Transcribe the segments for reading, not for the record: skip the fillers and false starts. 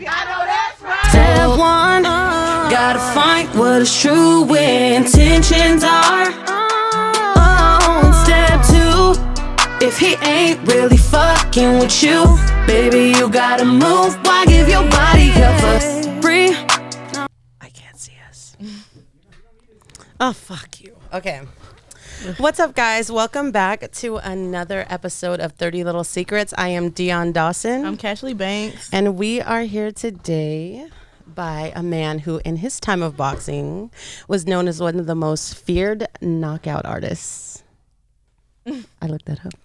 I know that's right. Step one, gotta find what his true intentions are. Step two, if he ain't really fucking with you, baby, you gotta move. Why give your body up for free? I can't see us. Oh, fuck you. Okay. What's up, guys? Welcome back to another episode of 30 Little Secrets. I am Dion Dawson. I'm Cashapp Banks. And we are here today by a man who, in his time of boxing, was known as one of the most feared knockout artists. I looked that up.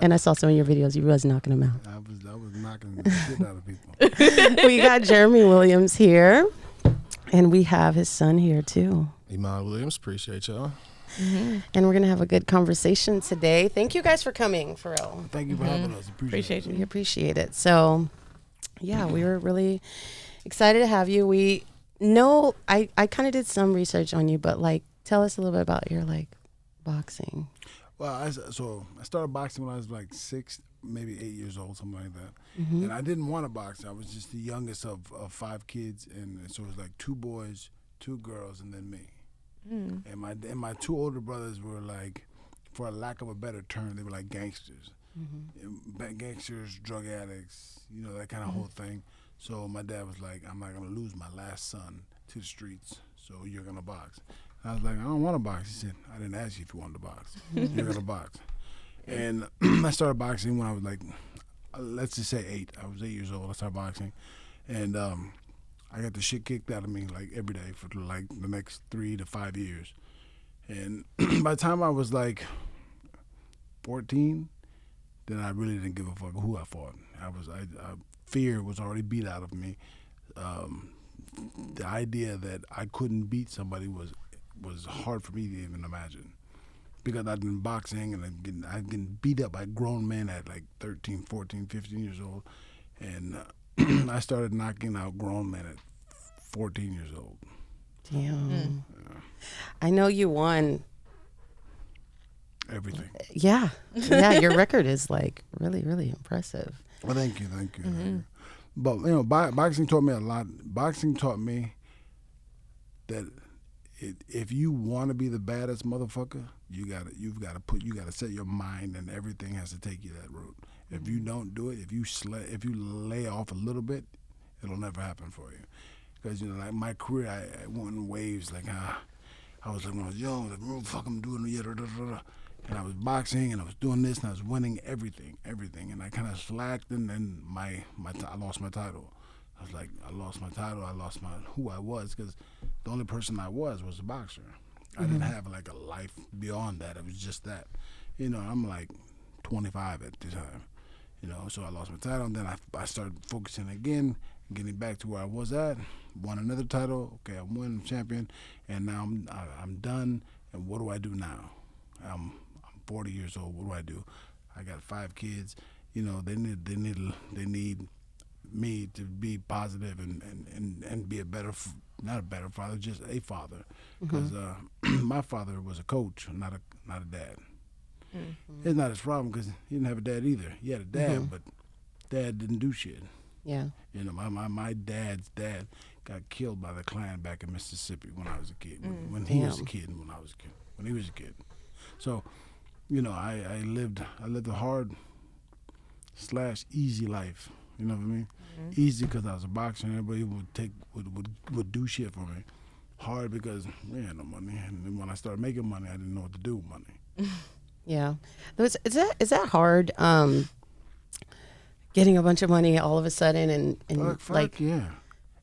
And I saw some of your videos. You was knocking them out. I was knocking the shit out of people. We got Jeremy Williamz here. And we have his son here, too. Iman Williams, appreciate y'all. Mm-hmm. And we're going to have a good conversation today. Thank you guys for coming, for real. Thank you for having us. Appreciate We appreciate it. So, yeah, we were really excited to have you. We know, I kind of did some research on you, but, like, tell us a little bit about your, like, boxing. Well, I started boxing when I was like 6, maybe 8 years old, something like that. Mm-hmm. And I didn't want to box. I was just the youngest of 5 kids, and so it was like 2 boys, 2 girls, and then me. And my 2 older brothers were like, for a lack of a better term, they were like gangsters. Gangsters, drug addicts, you know, that kind of whole thing. So my dad was like, I'm not going to lose my last son to the streets, so you're going to box. And I was like, I don't want to box. He said, I didn't ask you if you wanted to box. You're going to box. And I started boxing when I was like, let's just say 8. I was 8 years old. I started boxing. And I got the shit kicked out of me like every day for like the next 3 to 5 years. And by the time I was like 14, then I really didn't give a fuck who I fought. Fear was already beat out of me. The idea that I couldn't beat somebody was hard for me to even imagine. Because I'd been boxing and I'd been beat up by grown men at like 13, 14, 15 years old. And I started knocking out grown men at 14 years old. Damn. Yeah. I know you won everything. Yeah. Yeah, your record is like really, really impressive. Well, thank you. But, you know, boxing taught me a lot. Boxing taught me that if you want to be the baddest motherfucker, you gotta set your mind, and everything has to take you that route. If you don't do it, if you lay off a little bit, it'll never happen for you. Because, you know, like my career, I went in waves. Like I was like, when I was young, like, what the fuck I'm doing, and I was boxing and I was doing this and I was winning everything, and I kind of slacked, and then I lost my title. I was like, I lost my title, I lost who I was, because the only person I was a boxer. I didn't have like a life beyond that. It was just that. You know, I'm like 25 at the time. You know, so I lost my title, and then I started focusing again, getting back to where I was at. Won another title. Okay, I won, I'm champion, and now I'm done. And what do I do now? I'm 40 years old. What do I do? I got 5 kids. You know, they need me to be positive and be not a better father, just a father. Because my father was a coach, not a dad. It's not his problem because he didn't have a dad either. He had a dad, but dad didn't do shit. Yeah. You know, my dad's dad got killed by the Klan back in Mississippi when I was a kid. When he was a kid and when I was a kid. When he was a kid. So, you know, I lived a hard / easy life. You know what I mean? Easy because I was a boxer and everybody would do shit for me. Hard because we had no money, and then when I started making money, I didn't know what to do with money. Yeah, is that hard? Getting a bunch of money all of a sudden and fuck yeah,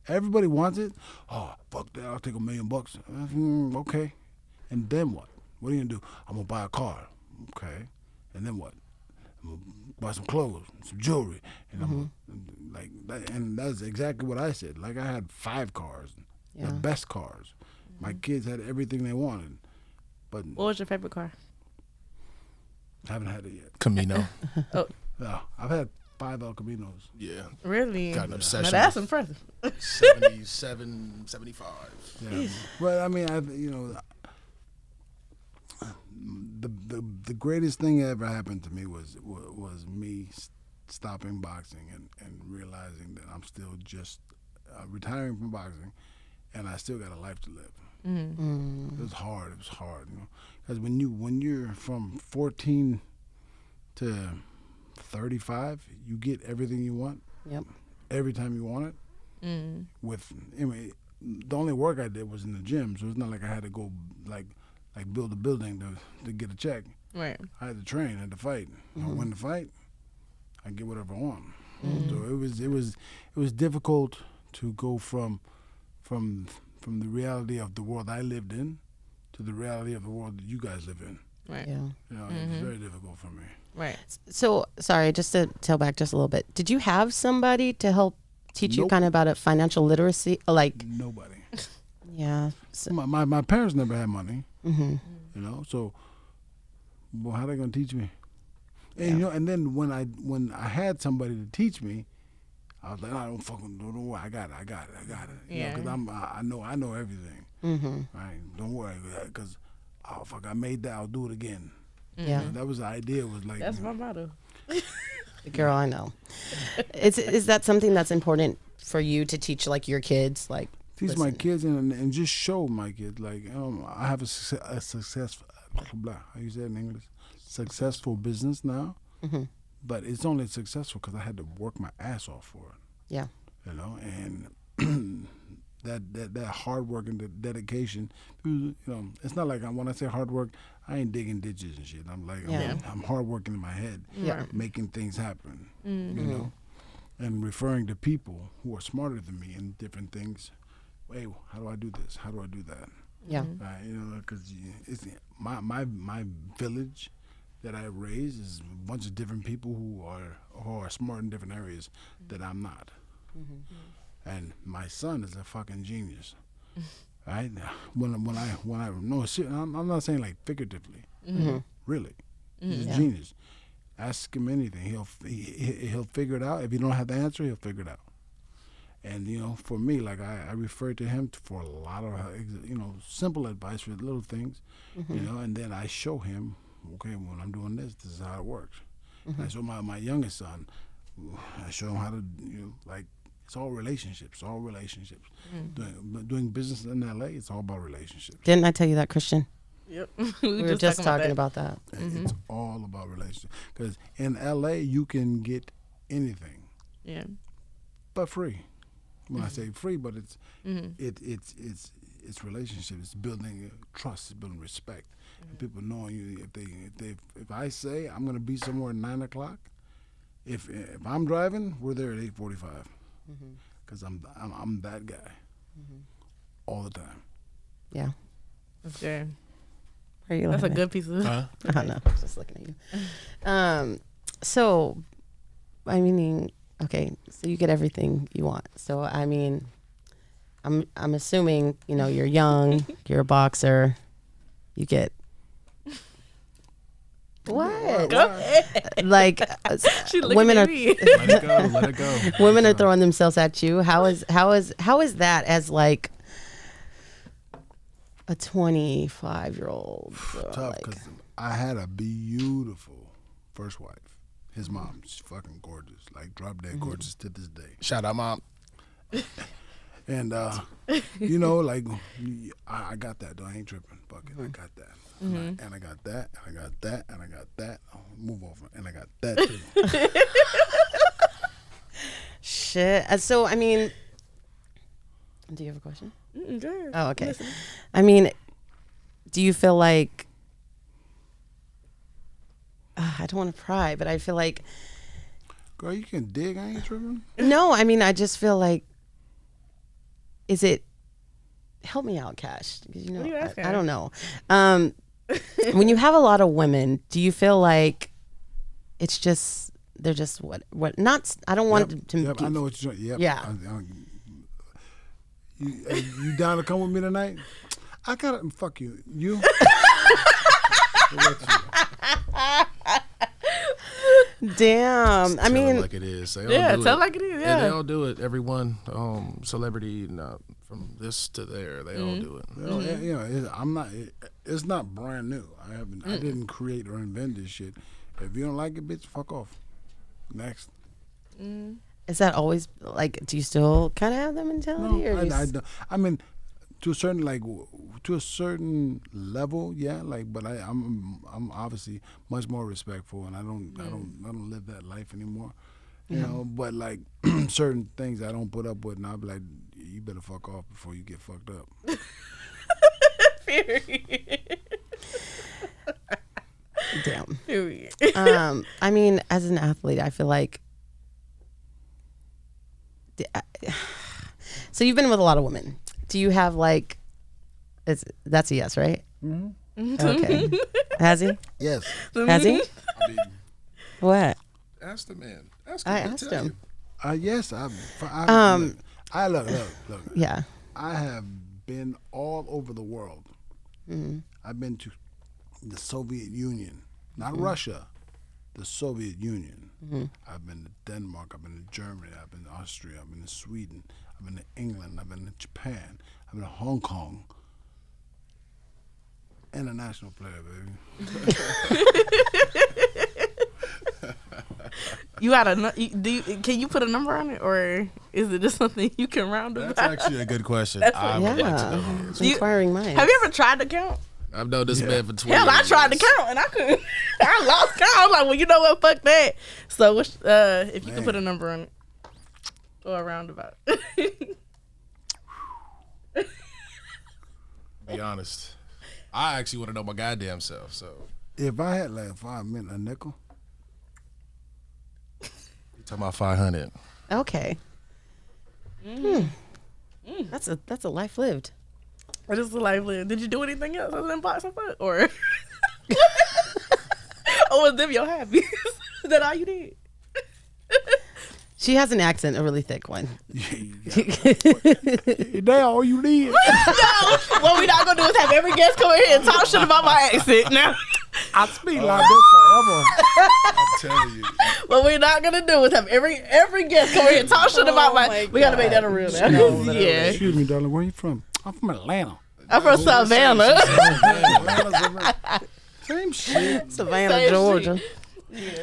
everybody wants it. Oh fuck that! I'll take $1 million. Okay, and then what? What are you gonna do? I'm gonna buy a car. Okay, and then what? I'm gonna buy some clothes, some jewelry, and I'm like that. And that's exactly what I said. Like I had 5 cars, the best cars. My kids had everything they wanted. But what was your favorite car? I haven't had it yet. Camino. Oh. No, I've had 5 El Caminos. Yeah. Really? Got an obsession. Now that's impressive. 77, 75. Yeah. Well, I mean, the greatest thing that ever happened to me was me stopping boxing and realizing that I'm still just retiring from boxing, and I still got a life to live. It was hard. It was hard, you know, because when you're from 14 to 35, you get everything you want. Yep. Every time you want it. The only work I did was in the gym, so it's not like I had to go like build a building to get a check. Right. I had to train, I had to fight. I win the fight, I get whatever I want. So it was difficult to go from the reality of the world I lived in to the reality of the world that you guys live in. Right. Yeah. You know, it was very difficult for me. Right. So, sorry, just to tail back just a little bit. Did you have somebody to help teach you Nope. kind of about a financial literacy? Like, Nobody. yeah. So, My parents never had money. mm-hmm. You know, so well, how they gonna teach me? And you know, and then when I had somebody to teach me, I was like, I don't worry, I got it. You Yeah. know, because I know everything. Right? Don't worry, because fuck, I made that. I'll do it again. Yeah. You know, that was the idea. Was like That's my motto. Girl, I know. Is that something that's important for you to teach, like, your kids? Like, teach my kids and just show my kids like I have a successful how you say it in English, successful business now, but it's only successful because I had to work my ass off for it. yeah. You know, and that hard work and the dedication. You know, it's not like when I say hard work, I ain't digging ditches and shit. I'm like Yeah. I'm hard working in my head, Yeah. making things happen. You know, and referring to people who are smarter than me in different things. Hey, how do I do this? How do I do that? Yeah. You know, because it's my village that I raised is a bunch of different people who are smart in different areas that I'm not. And my son is a fucking genius, right? When I no shit, I'm not saying like figuratively, really, he's a genius. Ask him anything, he'll figure it out. If you don't have the answer, he'll figure it out. And you know, for me, like I refer to him for a lot of simple advice for little things, you know, and then I show him, okay, when I'm doing this is how it works. I show my youngest son, I show him how to like. It's all relationships. Doing business in LA, it's all about relationships. Didn't I tell you that, Christian? Yep. We were just talking about that. It's all about relationships. Because in LA, you can get anything, Yeah. but free. When I say free, but it's relationship. It's building trust. It's building respect. And people knowing you. If I say I'm gonna be somewhere at 9 o'clock, if I'm driving, we're there at 8:45. Because I'm that guy all the time. Yeah. Okay. Are you That's a laughing? good piece of. I don't know. Just looking at you. So, I mean, okay. So you get everything you want. So I mean, I'm assuming you're young. You're a boxer. You get. What? Like She looking women at are me. Let it go. women are throwing themselves at you. How is that as like a 25-year-old? Tough because I had a beautiful first wife. His mom's fucking gorgeous, like drop dead gorgeous to this day. Shout out, Mom. And like I got that though. I ain't tripping. Fuck it, I got that. And I got that, and I got that, and I got that. I'll move over, and I got that too. Shit. So I mean, do you have a question? Sure. Oh, okay. I mean, do you feel like I don't want to pry, but I feel like Girl, you can dig. I ain't tripping. no. I mean, I just feel like is it? Help me out, Cash. 'Cause, What are you asking? I don't know. When you have a lot of women, do you feel like it's just they're just what? Not. I don't want to. Yep, I know what you're. Yep. Yeah. You down to come with me tonight? I gotta fuck you. You. Damn. I Tell it mean, like it is. They all Yeah, do tell it. like it is, And yeah. they all do it. Everyone, celebrity, from this to there, they all do it. Well, I'm not. It's not brand new. I didn't create or invent this shit. If you don't like it, bitch, fuck off. Next. Is that always like? Do you still kind of have that mentality? or I don't. I mean, to a certain level, yeah. Like, but I'm obviously much more respectful, and I don't live that life anymore. You know, but like certain things I don't put up with, and I'll be like, you better fuck off before you get fucked up. Period. Damn. Period. I mean, as an athlete, I feel like. So you've been with a lot of women. Do you have like? That's a yes, right? Mm-hmm. Okay. Has he? Yes. Has he? I mean, What? ask the man. I asked him. Yes. Look. Yeah. I have been all over the world. Mm-hmm. I've been to the Soviet Union, not Russia, the Soviet Union. Mm-hmm. I've been to Denmark, I've been to Germany, I've been to Austria, I've been to Sweden, I've been to England, I've been to Japan, I've been to Hong Kong. International player, baby. You got can you put a number on it, or is it just something you can round That's about? actually a good question. That's I would like to know. Yeah. It's inquiring minds. Have you ever tried to count? I've known this man for 20 Hell, I years. tried to count and I couldn't. I lost count. I'm like, well, you know what? Fuck that. So, if you could put a number on it or a roundabout. Be honest. I actually want to know my goddamn self. So If I had like a nickel, you talking about 500? Okay. That's a life lived. Or just a lively. Did you do anything else other than box and foot, or or was them your hobbies? Is that all you did? She has an accent, a really thick one. they all you need. No. What we not gonna do is have every guest come in here and talk shit about my accent. Now, I speak like this forever. I'm telling you. what we not gonna do is have every guest come in here and talk shit about my. We gotta make that a real now. Yeah, Excuse me, darling. Where you from? I'm from Atlanta. I'm from Savannah. Same shit. Savannah, Same Georgia.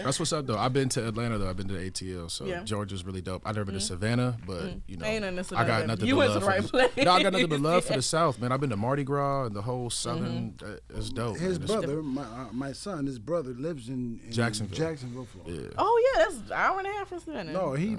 That's what's up, though. I've been to Atlanta, though. I've been to ATL, so Yeah. Georgia's really dope. I've never been to Savannah, but, you know, Ain't nothing to I Savannah. got nothing You but went to love the right for place. No, I got nothing but love for the South, man. I've been to Mardi Gras and the whole Southern. It's dope. His man. It's- brother, my son, his brother lives in Jacksonville. Florida. Yeah. Oh yeah, that's an hour and a half from Savannah. No, he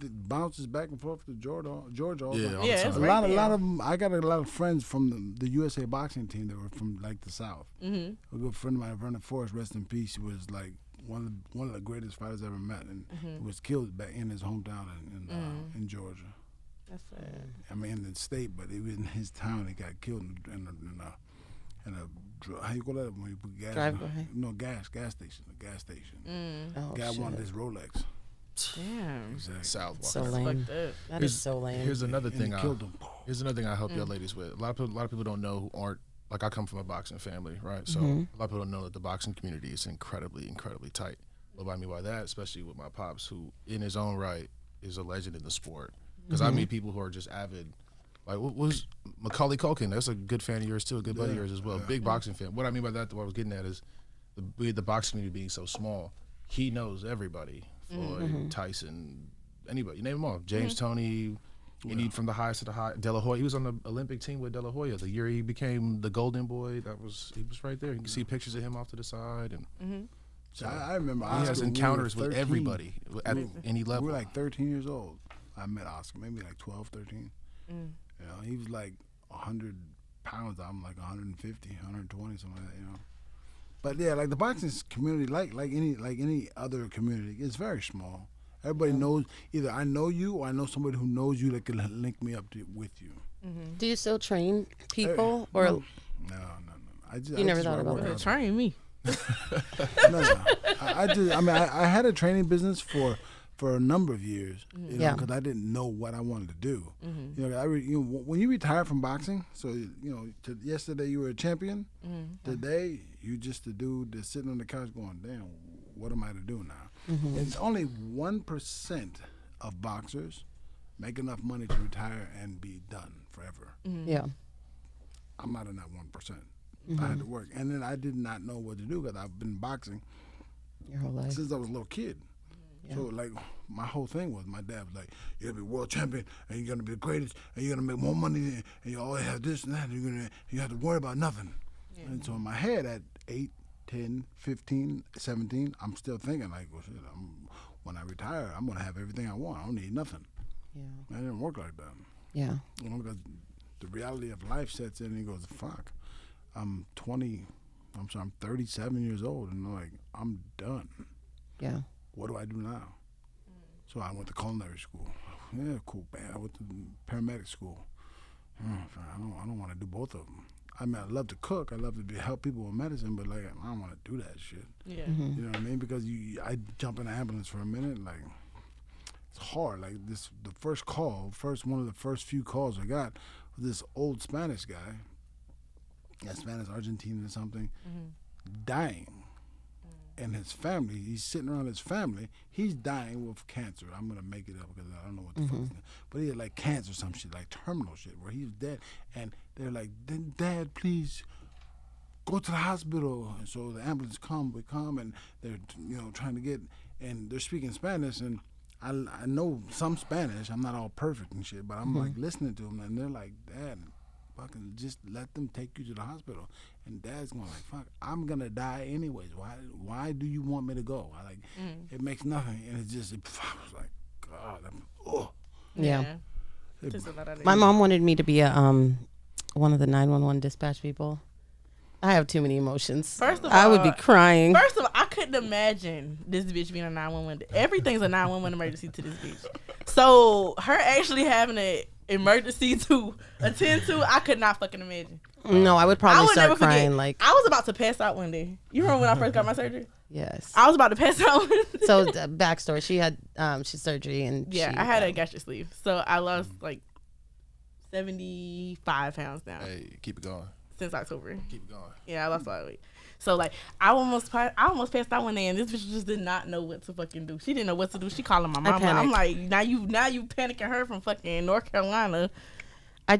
bounces back and forth to Georgia all Yeah, the all time. the Yeah, time. it's A right lot there. of them. I got a lot of friends from the USA boxing team that were from like the South. Mm-hmm. A good friend of mine, Vernon Forrest, rest in peace. He was like one of the greatest fighters I ever met, and he was killed back in his hometown in Georgia. That's sad. I mean, in the state, but it was in his town. He got killed in a how you call that when you put gas? Drive-by? No, gas station. A gas station. Oh, Guy shit. wanted his Rolex. Damn. Exactly. South. So Walker. lame. Fucked up. That is so lame. Here's another And thing. he killed him. Here's another thing I help your ladies with. A lot of people don't know who aren't. Like, I come from a boxing family, right? So a lot of people don't know that the boxing community is incredibly, incredibly tight. What I mean by that, especially with my pops, who in his own right is a legend in the sport. Because I meet people who are just avid. Like, what was Macaulay Culkin? That's a good fan of yours too, a good buddy of yours as well. Big boxing fan. What I mean by that, what I was getting at is the boxing community being so small, he knows everybody. Floyd, Tyson, anybody. You name them all. James Toney, any from the highest to the high. De La Hoya. He was on the Olympic team with De La Hoya. The year he became the Golden Boy, he was right there. You can see pictures of him off to the side. And So I remember he Oscar, has we were encounters with 13. everybody at any We level. were like 13 years old. I met Oscar, maybe like 12, 13. You know, he was like 100 pounds. I'm like 150, 120, something like that, you know. But yeah, like the boxing community, like any other community, it's very small. Everybody knows, either I know you or I know somebody who knows you that can link me up with you. Do you still train people, or No. You never thought about that? Train me. No. I had a training business for a number of years, you know, Yeah. because I didn't know what I wanted to do. You know, when you retire from boxing, so you know, yesterday you were a champion. Today you just a dude that's sitting on the couch going, "Damn, what am I to do now?" It's only 1% of boxers make enough money to retire and be done forever. yeah, I'm not in that 1%. I had to work, and then I did not know what to do because I've been boxing your whole life? since I was a little kid. So like my whole thing was my dad was like, you're gonna be world champion and you're gonna be the greatest and you're gonna make more money and you always have this and that and you have to worry about nothing. Yeah. And so in my head at 8, 10, 15, 17, I'm still thinking like, well, shit, when I retire, I'm gonna have everything I want. I don't need nothing. Yeah. It didn't work like that. Yeah. You know, because the reality of life sets in and he goes, fuck, I'm 37 years old and like, I'm done. Yeah. What do I do now? So I went to culinary school. Yeah, cool, man. I went to paramedic school. I don't want to do both of them. I mean, I love to cook. I love to help people with medicine, but like, I don't want to do that shit. Yeah. Mm-hmm. You know what I mean? Because I jump in an ambulance for a minute, like, it's hard. Like one of the first few calls I got was this old Spanish guy, Spanish Argentine or something, dying. And his family, he's sitting around his family, he's dying with cancer. I'm going to make it up because I don't know what the fuck. But he had like cancer, some shit, like terminal shit, where he was dead. And they're like, Dad, please go to the hospital. And so the ambulance we come, and they're, trying to get, and they're speaking Spanish. And I know some Spanish. I'm not all perfect and shit, but I'm like listening to them, and they're like, Dad, fucking just let them take you to the hospital. And Dad's going like, fuck, I'm gonna die anyways. Why do you want me to go? It makes nothing. And it was like, God, yeah. My mom wanted me to be a one of the 911 dispatch people. I have too many emotions. First of all, I would be crying. First of all, I couldn't imagine this bitch being a 911. Everything's a 911 emergency to this bitch. So her actually having an emergency to attend to, I could not fucking imagine. No, I would probably start crying. Like, I was about to pass out one day. You remember when I first got my surgery? Yes. I was about to pass out. So the backstory, she had surgery and I had a gastric sleeve, so I lost like 75 pounds now. Hey, keep it going. Since October. Keep it going. Yeah, I lost a lot of weight. So like I almost passed out one day, and this bitch just did not know what to fucking do. She didn't know what to do. She calling my mama. I'm like, now you panicking her from fucking North Carolina. I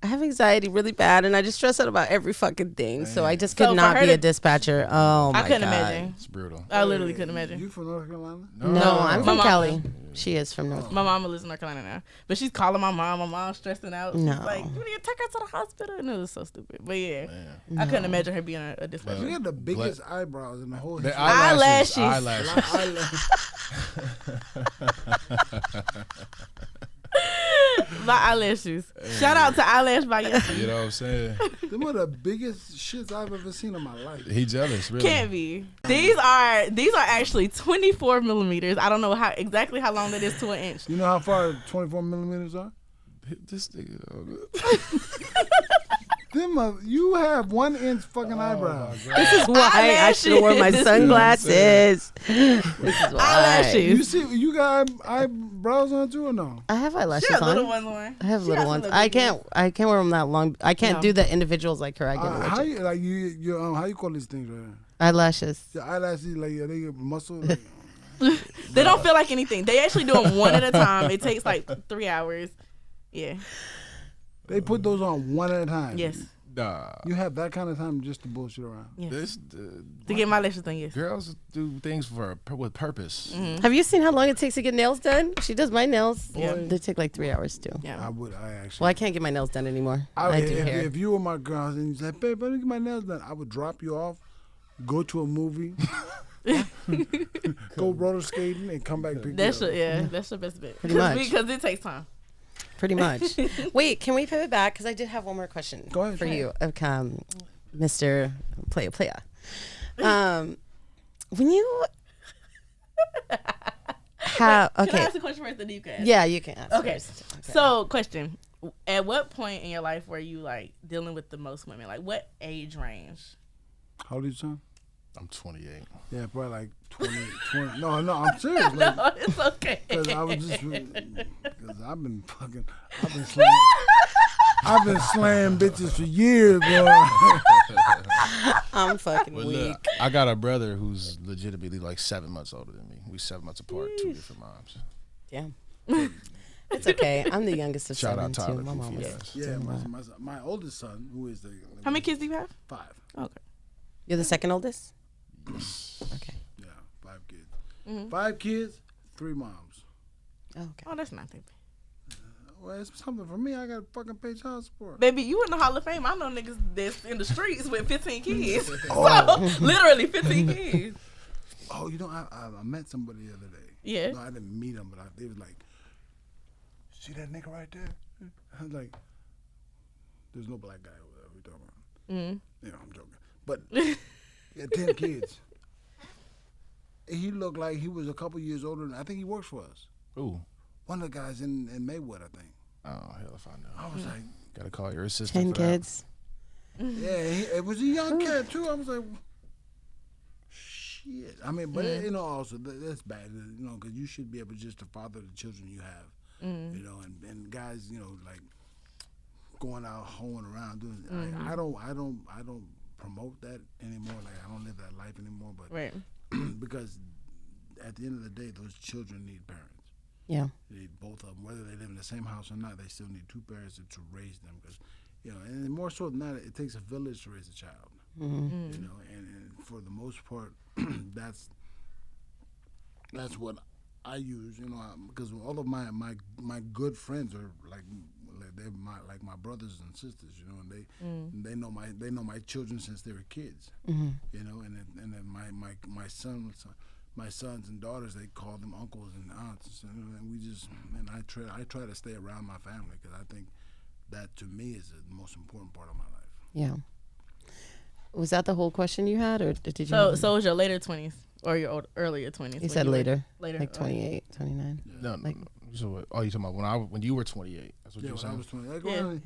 have anxiety really bad, and I just stress out about every fucking thing. So I just could not be a dispatcher. Oh my God. I couldn't imagine. It's brutal. I literally couldn't imagine. You from North Carolina? No, I'm from Cali. She is from North Carolina. My mama lives in North Carolina now. But she's calling my mom. My mom's stressing out. She's like, you need to take her to the hospital. And it was so stupid. But yeah, I couldn't imagine her being a dispatcher. She had the biggest eyebrows in the whole the eyelashes. My eyelashes. Shout out to Eyelash by You know what I'm saying? Them are the biggest shits I've ever seen in my life. He jealous, really. Can't be. These are actually 24 millimeters. I don't know exactly how long that is to an inch. You know how far 24 millimeters are? This nigga. You have 1 inch fucking eyebrows. This is why I should have worn my sunglasses. This is why. Eyelashes. You got eyebrows on too or no? I have eyelashes she has on. Little ones on. I have little ones. I can't wear them that long. I can't do the individuals like her. I get how you call these things right now? Eyelashes. The eyelashes, like they get muscle. Like, they don't feel like anything. They actually do them one at a time. It takes like 3 hours. Yeah. They put those on one at a time. Yes. Nah. You have that kind of time just to bullshit around. Yes. To get my lashes done, yes. Girls do things with purpose. Mm-hmm. Have you seen how long it takes to get nails done? She does my nails. Yeah. They take like 3 hours too. Yeah. Well, I can't get my nails done anymore. I do hair. If you were my girl and you said, babe, let me get my nails done, I would drop you off, go to a movie, go roller skating, and come back pick you up. Yeah, that's the best bet. Pretty much. Because it takes time. Pretty much. Wait, can we pivot back? Because I did have one more question for you, Mr. Playa. When you have... Okay. Can I ask a question first, then you can ask? Yeah, you can ask Okay. first. Okay. So, question. At what point in your life were you, like, dealing with the most women? Like, what age range? How old are you, son? I'm 28. Yeah, probably like 20. No, I'm serious. Like, no, it's okay. Because I've been slaying bitches for years, bro. I'm fucking weak. Look, I got a brother who's legitimately like 7 months older than me. We 7 months apart, 2 different moms. Damn. It's okay. I'm the youngest of Shout 7 out Tyler, too. My mom was. Yeah, my oldest son, who is the... How many kids do you have? 5. Okay. You're the second oldest? Yes. Okay. Yeah, 5 kids. 5 kids, 3 moms. Oh, okay. Oh, that's not that bad. Well, it's something for me. I got to fucking pay child support. Baby, you in the Hall of Fame. I know niggas that's in the streets with 15 kids. So, literally 15 kids. Oh, you know, I met somebody the other day. Yeah. No, I didn't meet him, but they was like, see that nigga right there? I was like, there's no black guy over there. We talking about. You know, I'm joking. But he had 10 kids. He looked like he was a couple years older than I think he works for us. Ooh. One of the guys in Maywood, I think. Oh, hell if I know. I was like, Gotta call your assistant 10 for that. kids. yeah, it was a young cat too. I was like, shit. I mean, but you know, also that's bad, you know, because you should be able just to father the children you have, you know, and guys, you know, like going out hoeing around doing. I don't promote that anymore. Like I don't live that life anymore. But Right. because at the end of the day, those children need parents. Yeah. They need both of them, whether they live in the same house or not. They still need 2 parents to raise them, because, you know, and more so than that, it takes a village to raise a child. You know, and for the most part, that's what I use. You know, because all of my good friends are like they're my brothers and sisters. You know, and they know my children since they were kids. You know, and then my sons. My sons and daughters, they call them uncles and aunts, and I try to stay around my family, because I think that to me is the most important part of my life. Yeah. Was that the whole question you had, or did you? So it was your later 20s or your earlier 20s? You said later. Later. Like 28, 29. No, Like- so what, you talking about when you were 28? That's what Yeah, you were when I saying. was 20. Like, Yeah. well,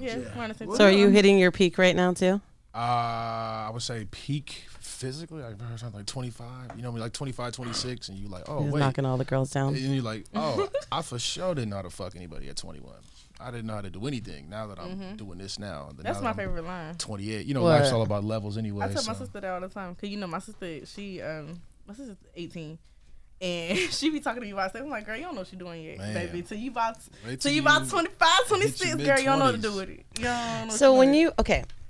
Yeah, Yeah. around the same Well, So are time. you hitting your peak right now too? I would say peak physically. I remember something like 25. You know, like 25, 26, and you like, oh Just wait, knocking all the girls down. and you're like, oh, I for sure didn't know how to fuck anybody at 21. I didn't know how to do anything. Now that I'm doing this now, That's now my that I'm favorite line. 28. You know, What? life's all about levels anyway. I tell my so. sister that all the time, cause you know my sister, my sister's 18, and she be talking to me about stuff. I'm like, girl, you don't know what you're doing yet, Man. baby. Till you about Wait till till you about you 25, 26, hit your girl, you don't know what to mid-20s. do with it. You don't know So what when to do you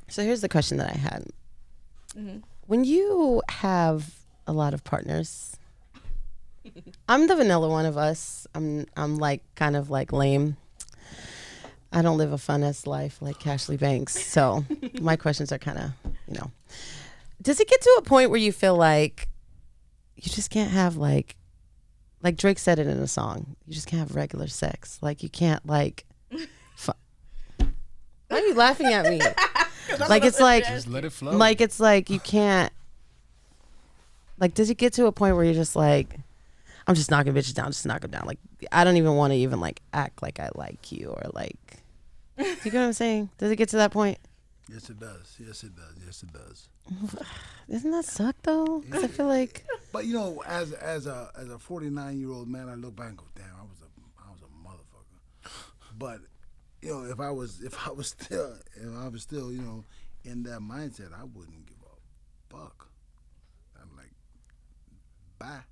so here's the question that I had. Mm-hmm. When you have a lot of partners, I'm the vanilla one of us. I'm like kind of like lame. I don't live a fun ass life like Cashley Banks. So my questions are kind of, you know. Does it get to a point where you feel like you just can't have like Drake said it in a song, you just can't have regular sex. Like you can't like why are you laughing at me? Like it's like Just let it flow. like it's like you can't like does it get to a point where you're just like I'm just knocking bitches down, just knock them down, like I don't even want to even like act like I like you or like do you get what I'm saying? Does it get to that point? Yes, it does. Yes, it does. Yes, it does. Doesn't that suck though? 'Cause I feel like But you know, as a 49-year-old man, I look back and go, damn, I was a motherfucker. But you know, if I was still, you know, in that mindset, I wouldn't give a fuck. I'm like, bye.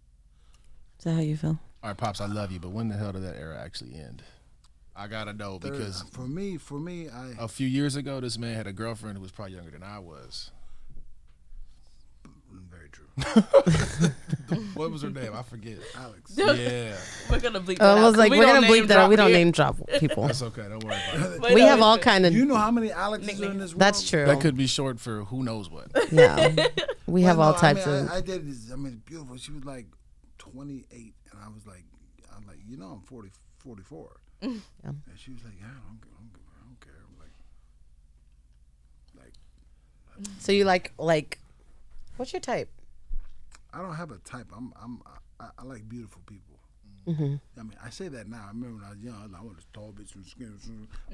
is that how you feel? All right, pops, I love you, but when the hell did that era actually end? I gotta know, because For me, a few years ago, this man had a girlfriend who was probably younger than I was. very true. What was her name? I forget. Alex. Yeah, We're gonna bleep that I out, was 'cause like, we we're don't gonna bleep name that out. We drop don't here. name drop people. that's okay. Don't worry about it. But We no, have all it's- kind of You know how many Alexes are in this world? that's true. That could be short for who knows what. Yeah. We have all types of I did this. I mean, it's beautiful. She was like 28, and I was like, you know, I'm 44. Yeah. And she was like, yeah, I don't care. I'm like, So you like what's your type? I don't have a type. I like beautiful people. Mm-hmm. I mean, I say that now. I remember when I was young, I was a tall bitch from skinny.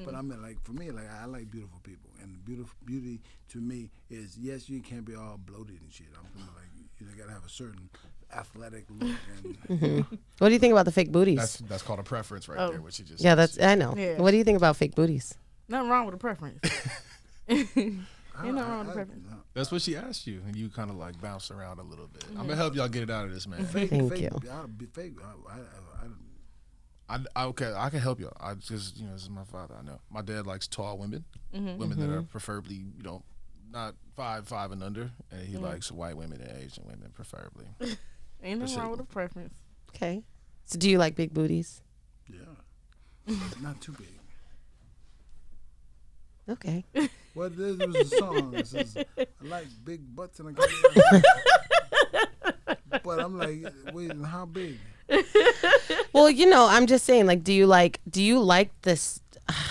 But I mean, like, for me, like, I like beautiful people. And beauty to me is, yes, you can't be all bloated and shit. I'm talking like, you gotta have a certain athletic look. And What do you think about the fake booties? That's called a preference right Oh. there. What you just Yeah, said. that's I know. Yeah. What do you think about fake booties? Nothing wrong with a preference. Ain't nothing wrong with a preference. That's what she asked you, and you kind of like bounce around a little bit. I'm gonna help y'all get it out of this, man. Thank you. I'll be fake. Okay, I can help you. I just, this is my father. I know my dad likes tall women, women that are preferably, not 5'5" and under, and he likes white women and Asian women preferably. Ain't nothing wrong with a preference. Okay. So do you like big booties? Yeah. Not too big. Okay. Well, there was a song that says, I like big butts and I got But I'm like, wait, how big? Well, you know, I'm just saying, like, do you like this?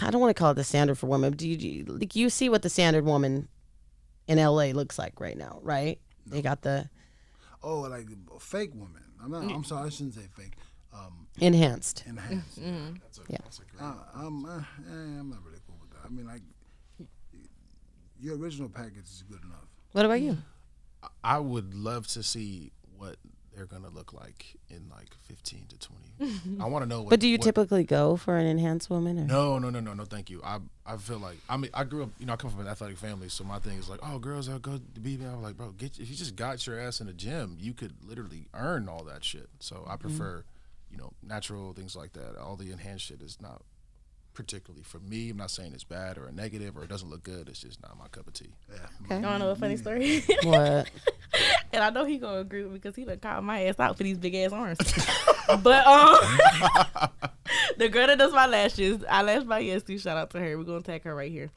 I don't want to call it the standard for women. Do you like, you see what the standard woman in LA looks like right now, right? No. They got the like a fake woman. I'm sorry, I shouldn't say fake. Enhanced. Mm-hmm. That's a great. I'm not really cool with that. I mean, like, your original package is good enough. What about you? I would love to see what they're gonna look like in like 15 to 20. I want to know. But do you typically go for an enhanced woman? Or? No. Thank you. I feel like I grew up. You know, I come from an athletic family, so my thing is like, oh, girls that go to BB. I'm like, bro, if you just got your ass in the gym, you could literally earn all that shit. So I prefer, you know, natural things like that. All the enhanced shit is not particularly for me. I'm not saying it's bad or a negative or it doesn't look good. It's just not my cup of tea. Yeah. Okay. You wanna know a funny story? What? And I know he gonna agree with me because he done called my ass out for these big ass arms. But the girl that does my lashes, I lash by Yesty. Shout out to her. We're gonna tag her right here.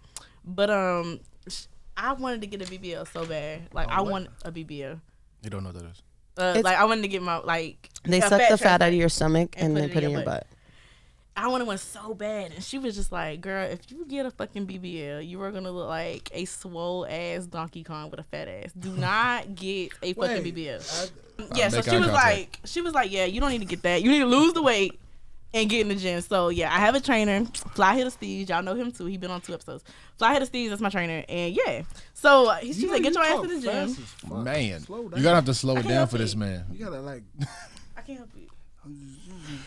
But I wanted to get a BBL so bad. Like I want a BBL. You don't know what that is? Like I wanted to get my they suck the fat out of your stomach and then put it in your butt. I wanted one so bad, and she was just like, "Girl, if you get a fucking BBL, you are gonna look like a swole ass Donkey Kong with a fat ass. Do not get a fucking BBL." Yeah, so she was like, "Yeah, you don't need to get that. You need to lose the weight and get in the gym." So yeah, I have a trainer, Fly Hitter Steez. Y'all know him too. He been on 2 episodes. Fly Hitter Steez, that's my trainer, and yeah. So she's like, "Get your ass in the gym." Man, you're gonna have to slow it down for this man. You gotta like. I can't help you.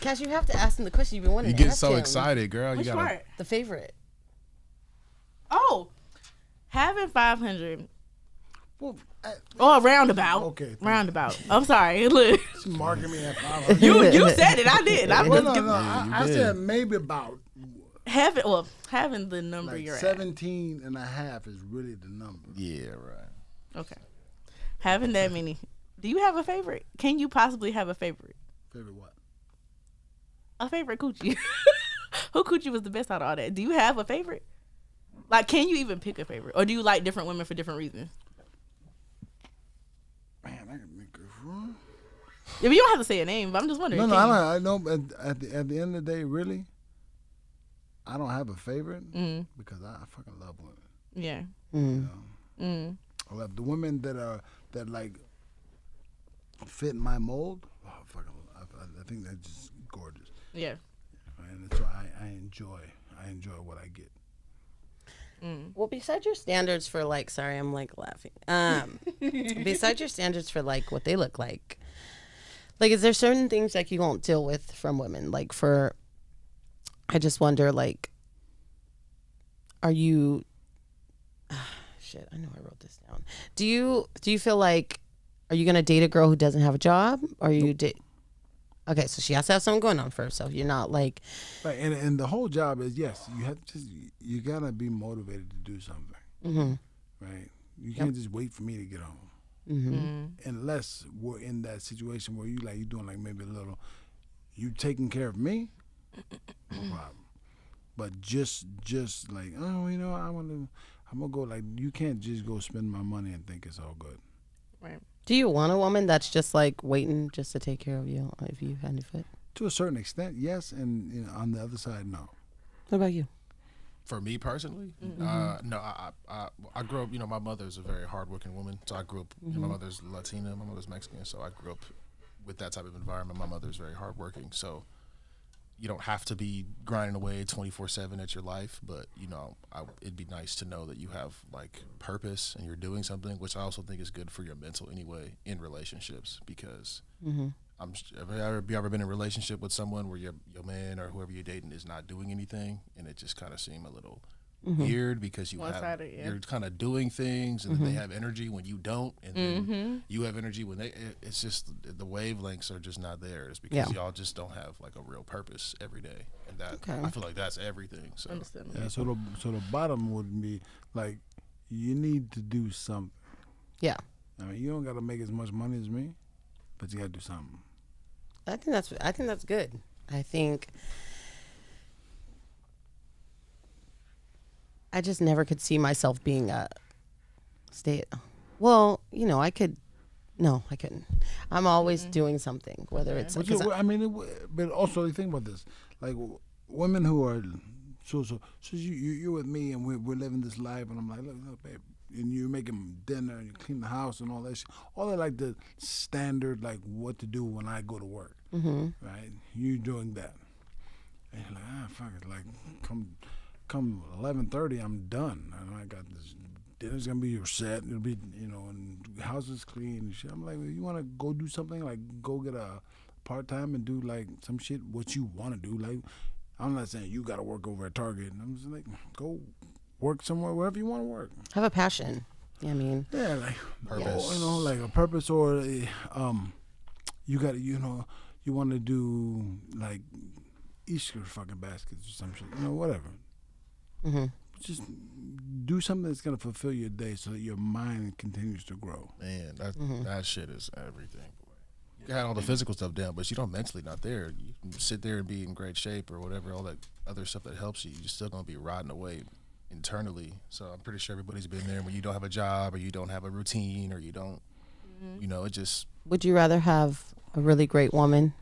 Cash, you have to ask him the question you've been wanting you to get ask so him. excited, girl. Which you gotta part? The favorite. Oh, having 500. Well, roundabout. Okay. Roundabout. I'm sorry. Look. She's marking me at 500. You said it. I did. I said maybe about having the number like you're 17 and a half is really the number. Yeah, right. Okay. Having that many. Do you have a favorite? Can you possibly have a favorite? Favorite what? A favorite coochie. Who coochie was the best out of all that? Do you have a favorite? Like, can you even pick a favorite? Or do you like different women for different reasons? Man, I can make it wrong. If you don't have to say a name, but I'm just wondering. I know. At the end of the day, really, I don't have a favorite because I fucking love women. Yeah. You know? I love the women that like fit my mold. Oh, fucking, I think they're just gorgeous. Yeah. And so I enjoy what I get. Well, besides your standards for like, sorry, I'm like laughing. Besides your standards for like what they look like, is there certain things like you won't deal with from women? Like I just wonder, like, are you? Shit, I know I wrote this down. Do you feel like, are you gonna date a girl who doesn't have a job? Or you date? Okay, so she has to have something going on for herself. You're not like, right, and the whole job is you gotta be motivated to do something, right? You can't just wait for me to get home, unless we're in that situation where you're doing like maybe a little, you taking care of me, no problem. But just like, oh, you know, I'm gonna go, like, you can't just go spend my money and think it's all good. Right. do you want a woman that's just like waiting just to take care of you if you hand a foot? To a certain extent, yes, and you know, on the other side, no. What about you? For me personally, no. I grew up. You know, my mother's a very hardworking woman, so I grew up. You know, my mother's Latina, my mother's Mexican, so I grew up with that type of environment. My mother's very hardworking, so you don't have to be grinding away 24/7 at your life, but you know, it'd be nice to know that you have like purpose and you're doing something, which I also think is good for your mental anyway in relationships, because have you ever been in a relationship with someone where your man or whoever you're dating is not doing anything, and it just kind of seemed a little weird because you're kind of doing things, and then they have energy when you don't, and then you have energy when they. It's just the wavelengths are just not there. It's because y'all just don't have like a real purpose every day, and that I feel like that's everything. So yeah, so the bottom would be like, you need to do something. Yeah. I mean, you don't got to make as much money as me. but you gotta do something. I think that's good. I think I just never could see myself being a well, you know, I could. No, I couldn't. I'm always doing something, whether it's. But but also think about this, like women who are so you're with me and we're living this life, and I'm like, look, babe, and you're making dinner and you clean the house and all that shit, all that like the standard like what to do when I go to work, right? You doing that, and you're like, fuck it, like come 11:30, I'm done, and I got this. Dinner's gonna be set. It'll be, you know, and the house is clean and shit. I'm like, you wanna go do something? Like, go get a part time and do like some shit. What you wanna do? Like, I'm not saying you gotta work over at Target. I'm just like, go work somewhere wherever you wanna work. Have a passion. I mean, yeah, like purpose. You know, like a purpose, or you gotta, you know, you wanna do like Easter fucking baskets or some shit. You know, whatever. Just do something that's gonna fulfill your day, so that your mind continues to grow. Man, that shit is everything. Boy. You got all the physical stuff down, but you don't mentally not there. You can sit there and be in great shape or whatever, all that other stuff that helps you. You're still gonna be rotting away internally. So I'm pretty sure everybody's been there when you don't have a job or you don't have a routine or you don't, you know, it just. would you rather have a really great woman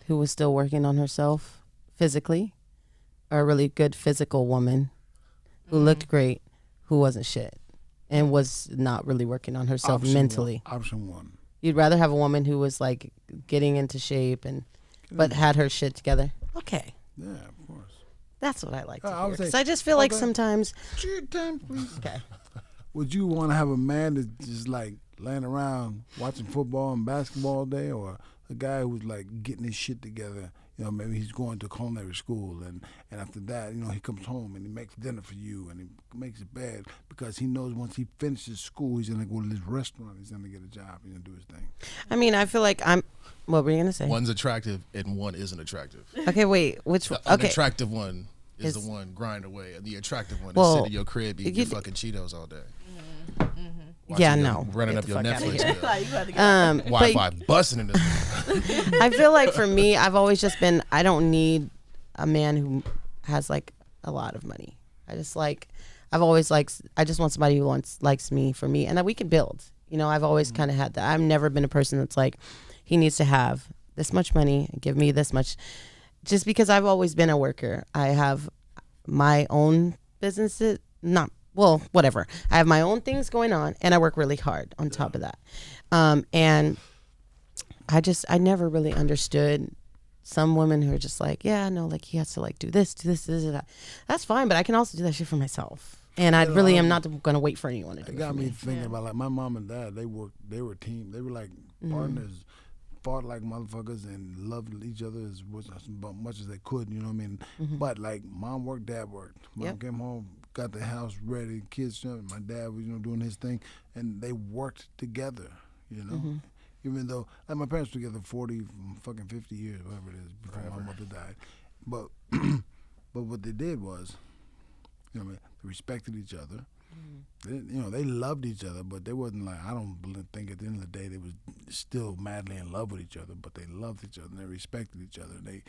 who was still working on herself physically, or a really good physical woman who looked great, who wasn't shit, and was not really working on herself mentally? Option one. You'd rather have a woman who was like getting into shape but had her shit together. Okay, Yeah, of course. that's what I like to I hear. would say- 'Cause I just feel like okay. sometimes. Cheer time, please. Okay. Would you want to have a man that's just like laying around watching football and basketball all day, or a guy who's like getting his shit together? You know, maybe he's going to culinary school, and after that, you know, he comes home and he makes dinner for you, and he makes it bad because he knows once he finishes school, he's gonna go to this restaurant, he's gonna get a job, he's gonna do his thing. I mean, I feel like what were you gonna say? One's attractive and one isn't attractive. Okay, wait. Which The okay? unattractive one is Is- the one grind away, and the attractive one Well, is sit in your crib eating you- fucking Cheetos all day. Yeah, Watching no. them running Get up the your fuck outta Netflix here. bill. Like, you had to get Wi-Fi busting in this. I feel like for me, I've always just been. I don't need a man who has like a lot of money. I've always liked. I just want somebody who likes me for me, and that we can build. You know, I've always kind of had that. I've never been a person that's like, he needs to have this much money, give me this much, just because I've always been a worker. I have my own businesses, whatever. I have my own things going on, and I work really hard on top of that. And I never really understood some women who are just like, yeah, no, like he has to like do this, that. That's fine, but I can also do that shit for myself. And I really am not going to wait for anyone to do It it got for me me. thinking about like my mom and dad. They were a team. They were like partners, fought like motherfuckers, and loved each other as much as they could. You know what I mean? But like mom worked, dad worked. Mom Yep. came home, got the house ready, kids. My dad was doing his thing, and they worked together. You know. Even though like my parents were together 40, fucking 50 years, whatever it is, before my mother died. But but what they did was, you know what I mean, they respected each other. They loved each other, but they wasn't like, I don't think at the end of the day they was still madly in love with each other, but they loved each other and they respected each other. They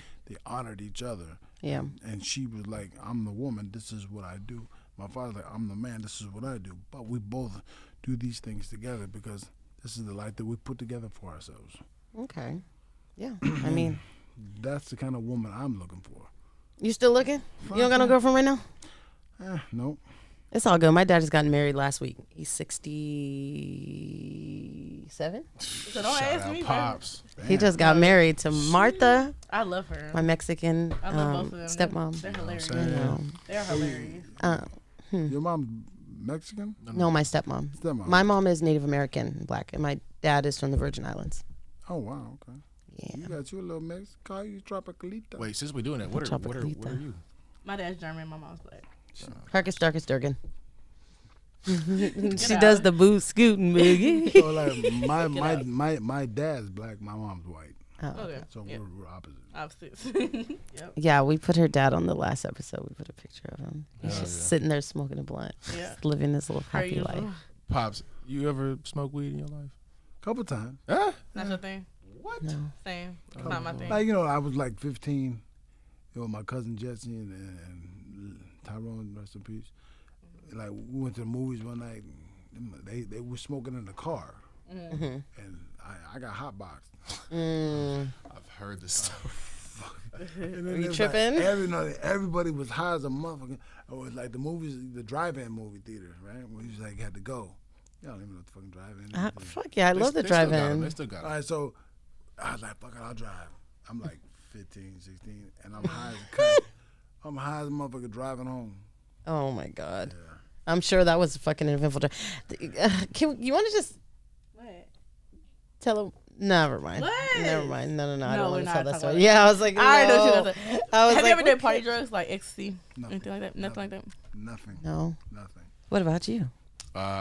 honored each other. Yeah. And she was like, I'm the woman, this is what I do. My father's like, I'm the man, this is what I do. But we both do these things together because this is the life that we put together for ourselves. Okay. Yeah. I mean, That's the kind of woman I'm looking for. you still looking? You don't got no girlfriend right now? Nope. It's all good. My dad just got married last week. He's 67. So don't Shout ask out me. Pops. He just got married to Martha, I love her. my Mexican I love both of them. stepmom. They're hilarious. And, They're hilarious. Your mom Mexican? no, my stepmom. Stepmom. My mom is Native American, black, and my dad is from the Virgin Islands. Oh, wow, okay. Yeah. You got you a little Mexican. Call you Tropicalita. Wait, since we're doing that, what are you? My dad's German. My mom's black. Darkest, darkest Durgan. She does the boot scooting boogie. So like my dad's black, my mom's white. Okay. So Yep. we're opposite. Opposites. Yep. Yeah, we put her dad on the last episode. We put a picture of him. He's Oh, just yeah. sitting there smoking a blunt, Yeah. just living this little Per happy usual. life. Pops, you ever smoke weed in your life? Couple times. Huh? That's your thing. What? No. Same. It's not my thing. Like, I was like 15. My cousin Jesse and Tyrone, rest in peace. Like, we went to the movies one night. And they were smoking in the car. Mm-hmm. And I got hotboxed. I've heard this stuff. And then Are you it was tripping? Like, everybody was high as a motherfucker. It was like the drive-in movie theater, right? Where you just like had to go. You don't even know what the fucking drive-in is. Fuck yeah, I love the They still got 'em. drive-in. They still got All 'em. right, so I was like, fuck it, I'll drive. I'm like 15, 16, and I'm high as a kite. I'm high as a motherfucker driving home. Oh my god. Yeah. I'm sure that was fucking eventful. You want to just What? tell him? Never mind. What? Never mind. No. I No, don't we're want to not tell that talking story. about Yeah, I was like, I already know no. what you're gonna say. I was Have like, you ever did what party the- drugs like ecstasy? Nothing. Anything like that? Nothing like that? Nothing. No. Nothing. What about you?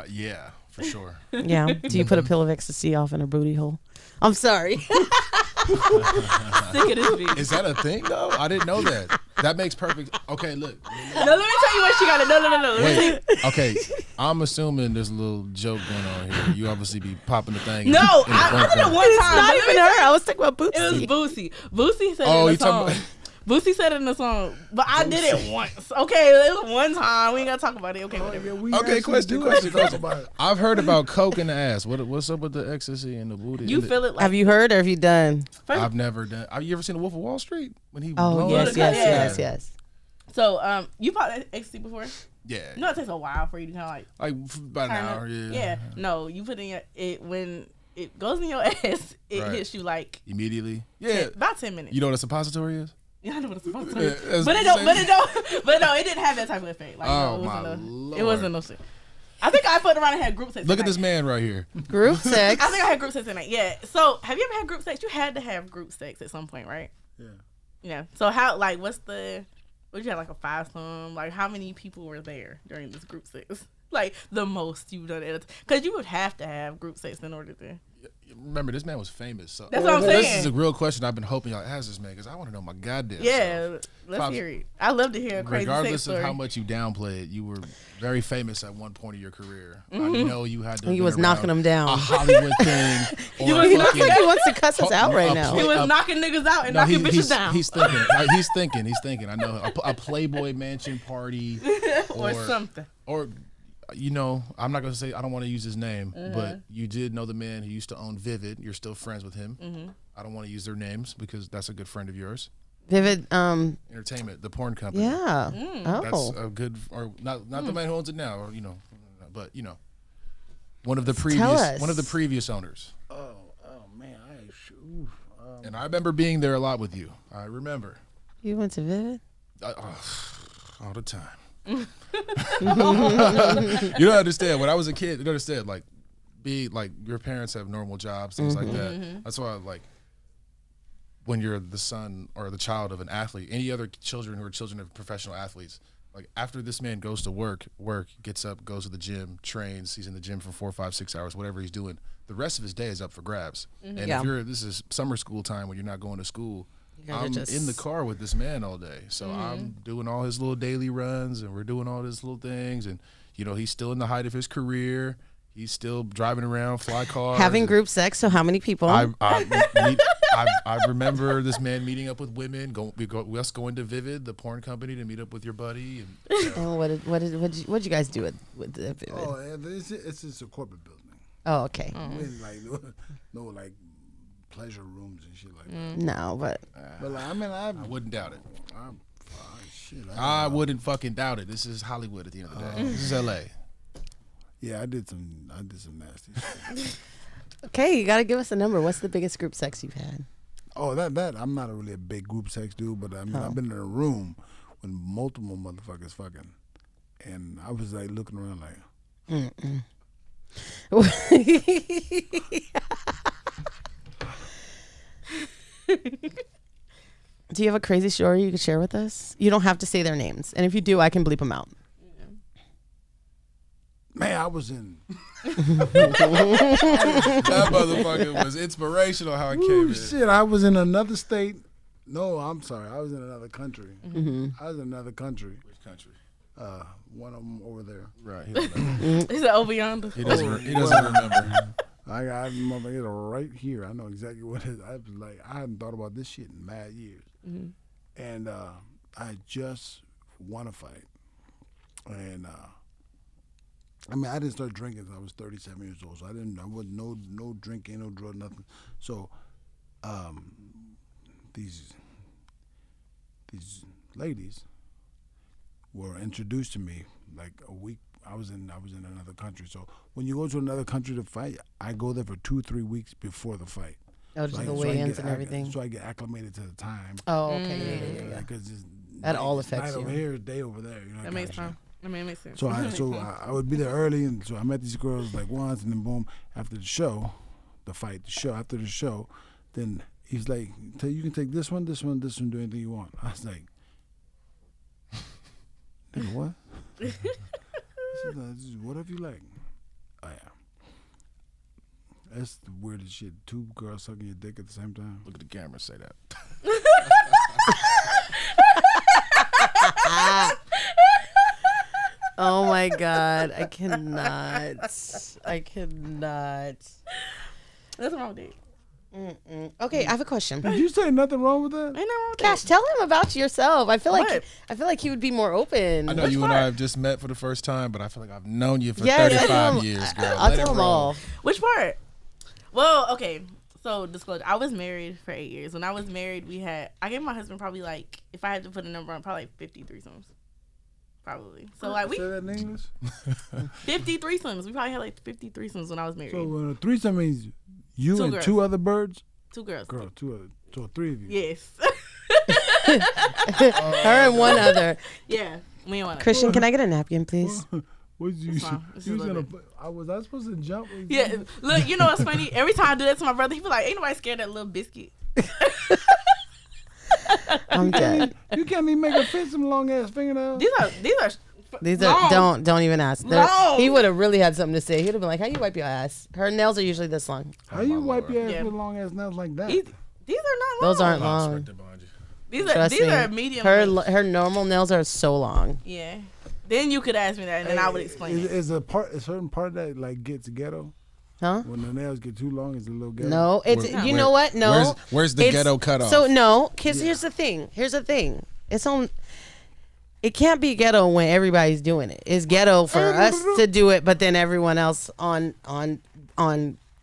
Yeah, for sure. Yeah. Do you put a pill of ecstasy off in her booty hole? I'm sorry. Sick of this bitch. Is that a thing though? I didn't know that. That makes perfect. Okay, look. No, let me tell you what she got to. No. Let me tell Wait. Okay, I'm assuming there's a little joke going on here. You obviously be popping the thing. No, in the I front did it cover. one time. Not but let even me her. I was talking about It was Bootsy. Boosie. Boosie said Oh, it you in the talking song. Boosie said it in the song, but I did it once. Okay, it was one time. We ain't gotta talk about it. Okay, whatever. Okay, question. Talk about it. I've heard about coke in the ass. What's up with the ecstasy and the booty? You feel it like Have you heard or have you done? I've never done. Have you ever seen The Wolf of Wall Street when he? Oh, blows yes, it? yes, Yeah. yes. So, you popped ecstasy before? Yeah. You know it takes a while for you to kind of like About an turn hour. up. Yeah. Yeah. No, you put in it when it goes in your ass. It Right. hits you like Immediately. Yeah. about 10 minutes. You know what a suppository is? Yeah, I know what it's supposed to Yeah, be. that's But it the don't. same- But no, it didn't have that type of effect. Like, Oh, no, my it Lord. wasn't no shit. I think I put around and had group sex. Look at that this night. man right here. Group sex. I think I had group sex that night. Yeah. So, have you ever had group sex? You had to have group sex at some point, right? Yeah. Yeah. So how? Like, what you have? Like a foursome? Like, how many people were there during this group sex? Like the most you've done it, because you would have to have group sex in order to. Remember, this man was famous. So That's what I'm This saying. is a real question I've been hoping y'all ask this man because I want to know my goddamn self. Yeah, let's Pops, hear it. I love to hear a crazy sex Regardless story. of how much you downplay it, you were very famous at one point of your career. I know you had to. He been was knocking around them down. A Hollywood thing. Or You a was- he fucking- Looks like he wants to cuss us out right now. He was a- knocking niggas out and No, knocking bitches he's, down. he's thinking. He's thinking. I know a Playboy Mansion party or something. or I'm not going to say, I don't want to use his name, but you did know the man who used to own Vivid. You're still friends with him. I don't want to use their names because that's a good friend of yours. Vivid. Entertainment, the porn company. Yeah. That's Oh. a good, or not the man who owns it now, or, but one of the us. previous owners. Oh man, And I remember being there a lot with you. I remember. You went to Vivid? All the time. You don't understand. When I was a kid, you don't understand. Like, your parents have normal jobs, things like that. That's why, when you're the son or the child of an athlete, any other children who are children of professional athletes, like after this man goes to work, gets up, goes to the gym, trains, he's in the gym for 4, 5, 6 hours, whatever he's doing. The rest of his day is up for grabs. And Yeah. this is summer school time when you're not going to school. guys are I'm just- in the car with this man all day. So I'm doing all his little daily runs and we're doing all his little things. And, he's still in the height of his career. He's still driving around, fly cars. Having and group sex. So how many people? I remember this man meeting up with women, us going to Vivid, the porn company, to meet up with your buddy. And, And what'd you guys do with the Vivid? Oh, it's just a corporate building. Oh, okay. We didn't, no like pleasure rooms and shit like that. No, but But I mean, I wouldn't doubt it. shit. I wouldn't fucking doubt it. This is Hollywood at the end of the day. This is LA. Yeah, I did some nasty shit. okay, you gotta give us a number. What's the biggest group sex you've had? Oh, that I'm not really a big group sex dude, but I mean, I've been in a room with multiple motherfuckers fucking, and I was like looking around like, Do you have a crazy story you could share with us? You don't have to say their names, and if you do, I can bleep them out. man, I was in. That motherfucker was inspirational how it came Ooh, in. shit, I was in another state. No, I'm sorry, I was in another country. I was in another country. Which country? One of them over there. Right. He doesn't know. Is it over yonder? He doesn't remember. I got it right here. I know exactly what it is. I was like, I hadn't thought about this shit in mad years. And I just won a fight. And I mean, I didn't start drinking until I was 37 years old. So I wasn't no drinking, no drug, nothing. So these ladies were introduced to me like a week. I was in another country. So when you go to another country to fight, I go there for 2-3 weeks before the fight. Oh, just the weigh-ins and everything. So I get acclimated to the time. Oh, okay, yeah. Because that all affects night you. over here, day over there. You know, That makes sense. I mean, it makes sense. So I would be there early, and so I met these girls like once, and then boom, after the show, after the show, then he's like, you can take this one, do anything you want. I was like, nigga, what? Whatever you like. Oh yeah. That's the weirdest shit. 2 girls sucking your dick at the same time. Look at the camera, say that. Oh my God, I cannot. That's wrong with it. Okay, I have a question. Did you say nothing wrong with that? Ain't nothing wrong with Cash, that. tell him about yourself. I feel What? like he would be more open. I know you and I have just met for the first time, but I feel like I've known you for Yeah, 35 years, girl. I'll Let tell it him roll. all. Which part? Well, okay. So disclosure, I was married for 8 years. When I was married, I gave my husband probably like, if I had to put a number on, probably like 50 threesomes. Probably. So like Say that in English. 50 threesomes. We probably had like 50 threesomes when I was married. So a threesome means you 2 and girls. 2 other birds. 2 girls. Girl, 2 other. So 3 of you. Yes. Her and one other. Yeah. Me and one. Christian, can I get a napkin, please? What you? It's fine. It's You was just a gonna. little Was I supposed to jump? Yeah. Look, you know what's funny? Every time I do that to my brother, he be like, "Ain't nobody scared of that little biscuit." I'm dead. You can't even make her fit some long ass fingernails. These long. are don't even ask. Long. He would have really had something to say. He'd have been like, "How you wipe your ass?" Her nails are usually this long. How you wipe your ass Yeah. with long ass nails like that? These are not long. Those aren't Pops long. right there behind you. Trust These me. are medium. Her normal nails are so long. Yeah. Then you could ask me that, and then I would explain it. Is a certain part that like gets ghetto Huh? when the nails get too long? Is a little ghetto. No, it's you know what? No. Where's the It's- ghetto cutoff? So no, cause here's the thing. It's on. It can't be ghetto when everybody's doing it. It's ghetto for us to do it, but then everyone else on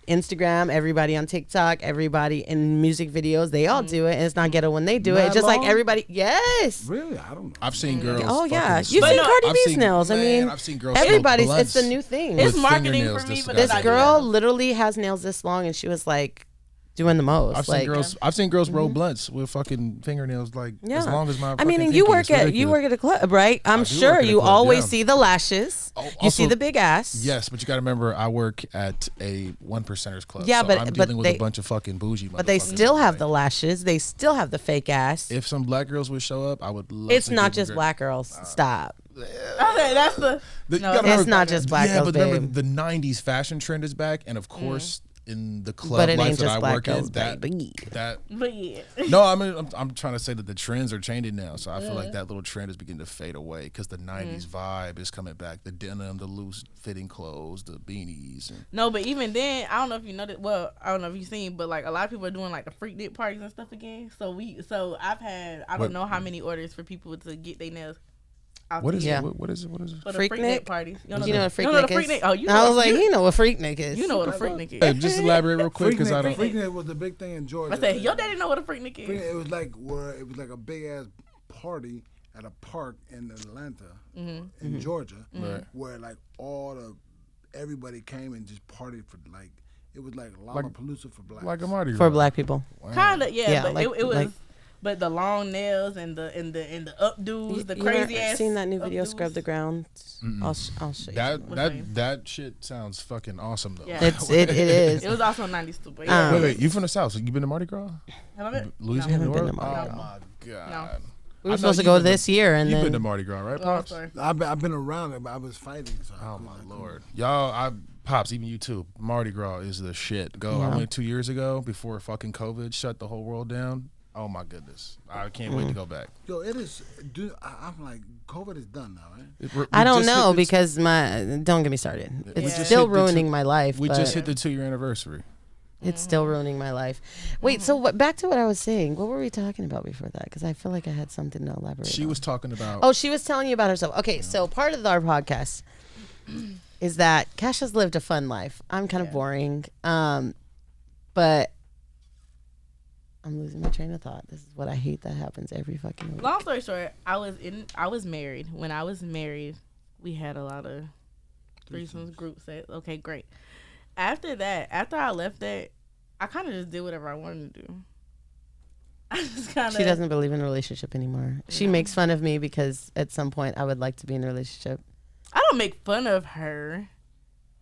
Instagram, everybody on TikTok, everybody in music videos, they all do it, and it's not ghetto when they do it. Not It's just like long? everybody. Yes. Really, I don't know. I've seen girls. Oh yeah, fucking you've smoke- seen Cardi I've B's seen- nails. I man, mean, I've seen girls smoke everybody's. blunts It's the new thing. It's with marketing fingernails for me, this but big. This I do girl that. literally has nails this long, and she was like doing the most. I've like, seen girls roll blunts with fucking fingernails like as long as my. I mean, fucking and you pinky. work It's at ridiculous. a club, right? I'm do sure work at a you club, always yeah. see the lashes. Oh, You see also- the big ass. Yes, but you got to remember, I work at a 1%ers club. Yeah, so but- I'm but dealing with they- a bunch of fucking bougie. But they motherfuckers still all have day. the lashes. They still have the fake ass. If some black girls would show up, I would love. It's to not give them just great- black girls. Stop. Okay, that's the. You No, gotta it's remember- not just black yeah, girls, but remember babe. the '90s fashion trend is back, and of course in the club But it life ain't that just I black work in, girls, that baby. But yeah. no, I mean I'm trying to say that the trends are changing now, so I feel like that little trend is beginning to fade away because the '90s vibe is coming back. The denim, the loose fitting clothes, the beanies. And No, but even then, I don't know if you know that. Well, I don't know if you've seen, but like a lot of people are doing like the freak dip parties and stuff again. So I've had I What- don't know how many orders for people to get their nails. out what is Yeah. it? What is it? What is it? for the Freak freak Nick? dip parties? You know what a freak you know nick the freak is? nick? Oh, you know. I was like, you, he know what freak nick is. you know what a freak nick Hey, is. just elaborate real quick because I don't. Freaknik was the big thing in Georgia. I said, your daddy know what a freak nick is. It was like a big ass party at a park in Atlanta, in Georgia, Right. where like everybody came and just partied for like it was like Lollapalooza for blacks. Like a Mardi For Gras. black people. Kinda, yeah. Yeah, but like- it was. like- but the long nails and the updos, the You crazy ever ass. seen that new video, updos? Scrub the Ground? I'll show you. That shit sounds fucking awesome though. Yeah. It is. It was also 90s too, but yeah. Wait, you from the South? So you been to Mardi Gras? Have I been? Louisiana, haven't New been to Orleans? Mardi Oh Gras. my god. No. We were I know supposed to you've go been this year, and You've been to then Mardi Gras, right, Oh, Pops? sorry. I've been around it, but I was fighting. So I Oh couldn't- my I couldn't- lord, y'all! Pops, even you too. Mardi Gras is the shit. Go. I went 2 years ago before fucking COVID shut the whole world down. Oh my goodness, I can't wait to go back. Yo, it is. Dude, I'm like, COVID is done now, right? I don't know because don't get me started. It's still ruining my life. We but just hit the 2-year anniversary. It's still ruining my life. Wait, so back to what I was saying. What were we talking about before that? Because I feel like I had something to elaborate. She was talking about. Oh, she was telling you about herself. Okay, so part of our podcast is that Cash has lived a fun life. I'm kind of boring, but I'm losing my train of thought. This is what I hate that happens every fucking week. Long story short, I was married. When I was married, we had a lot of threesomes, group sex. Okay, great. After that, after I left that, I kind of just did whatever I wanted to do. I just kind of. She doesn't believe in a relationship anymore. She makes fun of me because at some point I would like to be in a relationship. I don't make fun of her.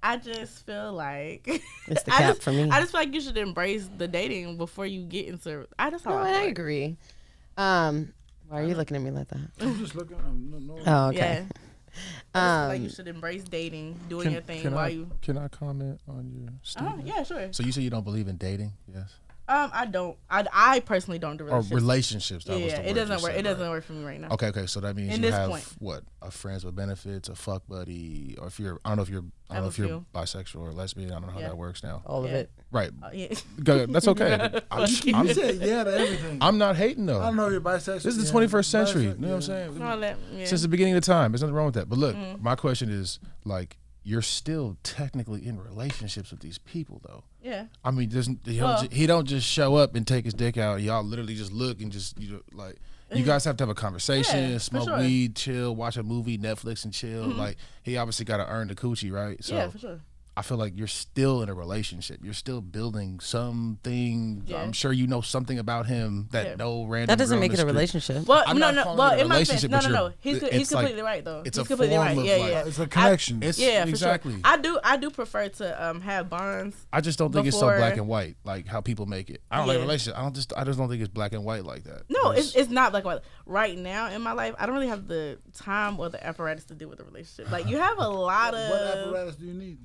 I just feel like It's the cap for me. I just feel like you should embrace the dating before you get into. I just No, I agree. Why are you looking at me like that? I'm just looking. No. Oh, okay. Yeah. I just feel like you should embrace dating, doing your thing while you. Can I comment on your statement? Yeah, sure. So you say you don't believe in dating? Yes. I don't. I personally don't do Or relationships. relationships. That was the Yeah, word it doesn't you work. said, It doesn't right? work for me right now. Okay. So that means In you this have point. what? A friends with benefits, a fuck buddy, or if you're, I don't know if you're bisexual or lesbian. I don't know how that works now. All of Yeah. it. Right. Yeah. That's okay. You said yeah to everything. I'm not hating though. I don't know if you're bisexual. This is the 21st century. You know what I'm saying? All that, yeah. Since the beginning of time, there's nothing wrong with that. But look, my question is like, you're still technically in relationships with these people, though. Yeah. I mean, he don't just show up and take his dick out. Y'all literally just look and just like. You guys have to have a conversation, Yeah, smoke sure. weed, chill, watch a movie, Netflix, and chill. Like he obviously got to earn the coochie, right? So Yeah, for sure. I feel like you're still in a relationship. You're still building something. Yeah. I'm sure you know something about him that no random. That doesn't girl make in it the a street- relationship. Well, I'm no, not no. calling Well, it a in my defense, relationship, no. but He's it's completely like- right though. it's He's a completely form right. of, Yeah, like- yeah. It's a connection. Yeah, for exactly. sure. I do prefer to have bonds. I just don't think it's so Before- black and white, like how people make it. I don't like Yeah. relationship. I just don't think it's black and white like that. No, it's not like what right now in my life. I don't really have the time or the apparatus to deal with a relationship. Like you have a lot of. What apparatus do you need?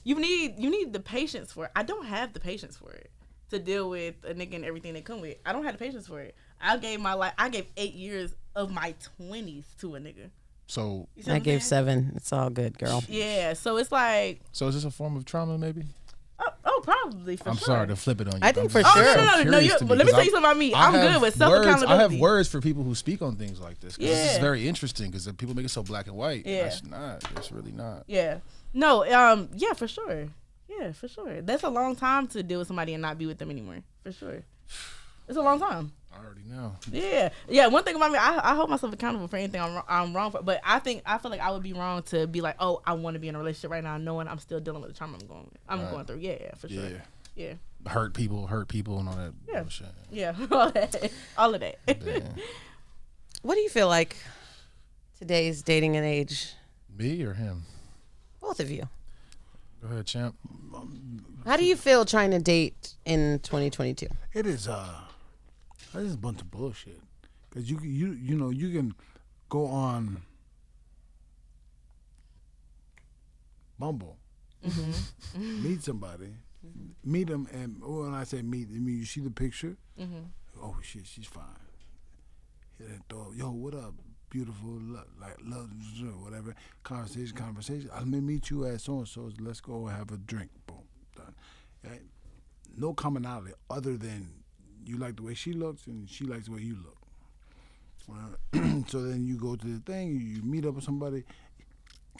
You need the patience for it. I don't have the patience for it to deal with a nigga and everything they come with. I don't have the patience for it. I gave 8 years of my 20s to a nigga. So, You see what I I'm gave saying? 7. It's all good, girl. Yeah, so it's like, is this a form of trauma, maybe? probably for I'm sure. sorry to flip it on you. I think I'm for just sure. so Oh, no. curious to me, But let me 'cause tell you something about me. I'm have good with words- self-accountability. I have words for people who speak on things like this. 'Cause this is Yeah. very interesting because people make it so black and white. Yeah. That's not. It's really not. Yeah. No, yeah, for sure. Yeah, for sure. That's a long time to deal with somebody and not be with them anymore. For sure. It's a long time. I already know. Yeah. One thing about me, I hold myself accountable for anything I'm wrong for. But I feel like I would be wrong to be like, oh, I want to be in a relationship right now, knowing I'm still dealing with the trauma I'm going through. Yeah, for sure. Yeah. Hurt people, and all that Yeah. bullshit. Yeah. All of that. Damn. What do you feel like today's dating and age? Me or him? Both of you. Go ahead, champ. How do you feel trying to date in 2022? It is that is a bunch of bullshit. Cause you know you can go on Bumble, meet somebody, meet them, and when I say meet, I mean you see the picture. Oh shit, she's fine. Hit that door. Yo, what up? Beautiful, love, whatever. Conversation. Let me meet you at so and so. Let's go have a drink. Boom, done. Right? No commonality other than you like the way she looks and she likes the way you look. So then you go to the thing, you meet up with somebody,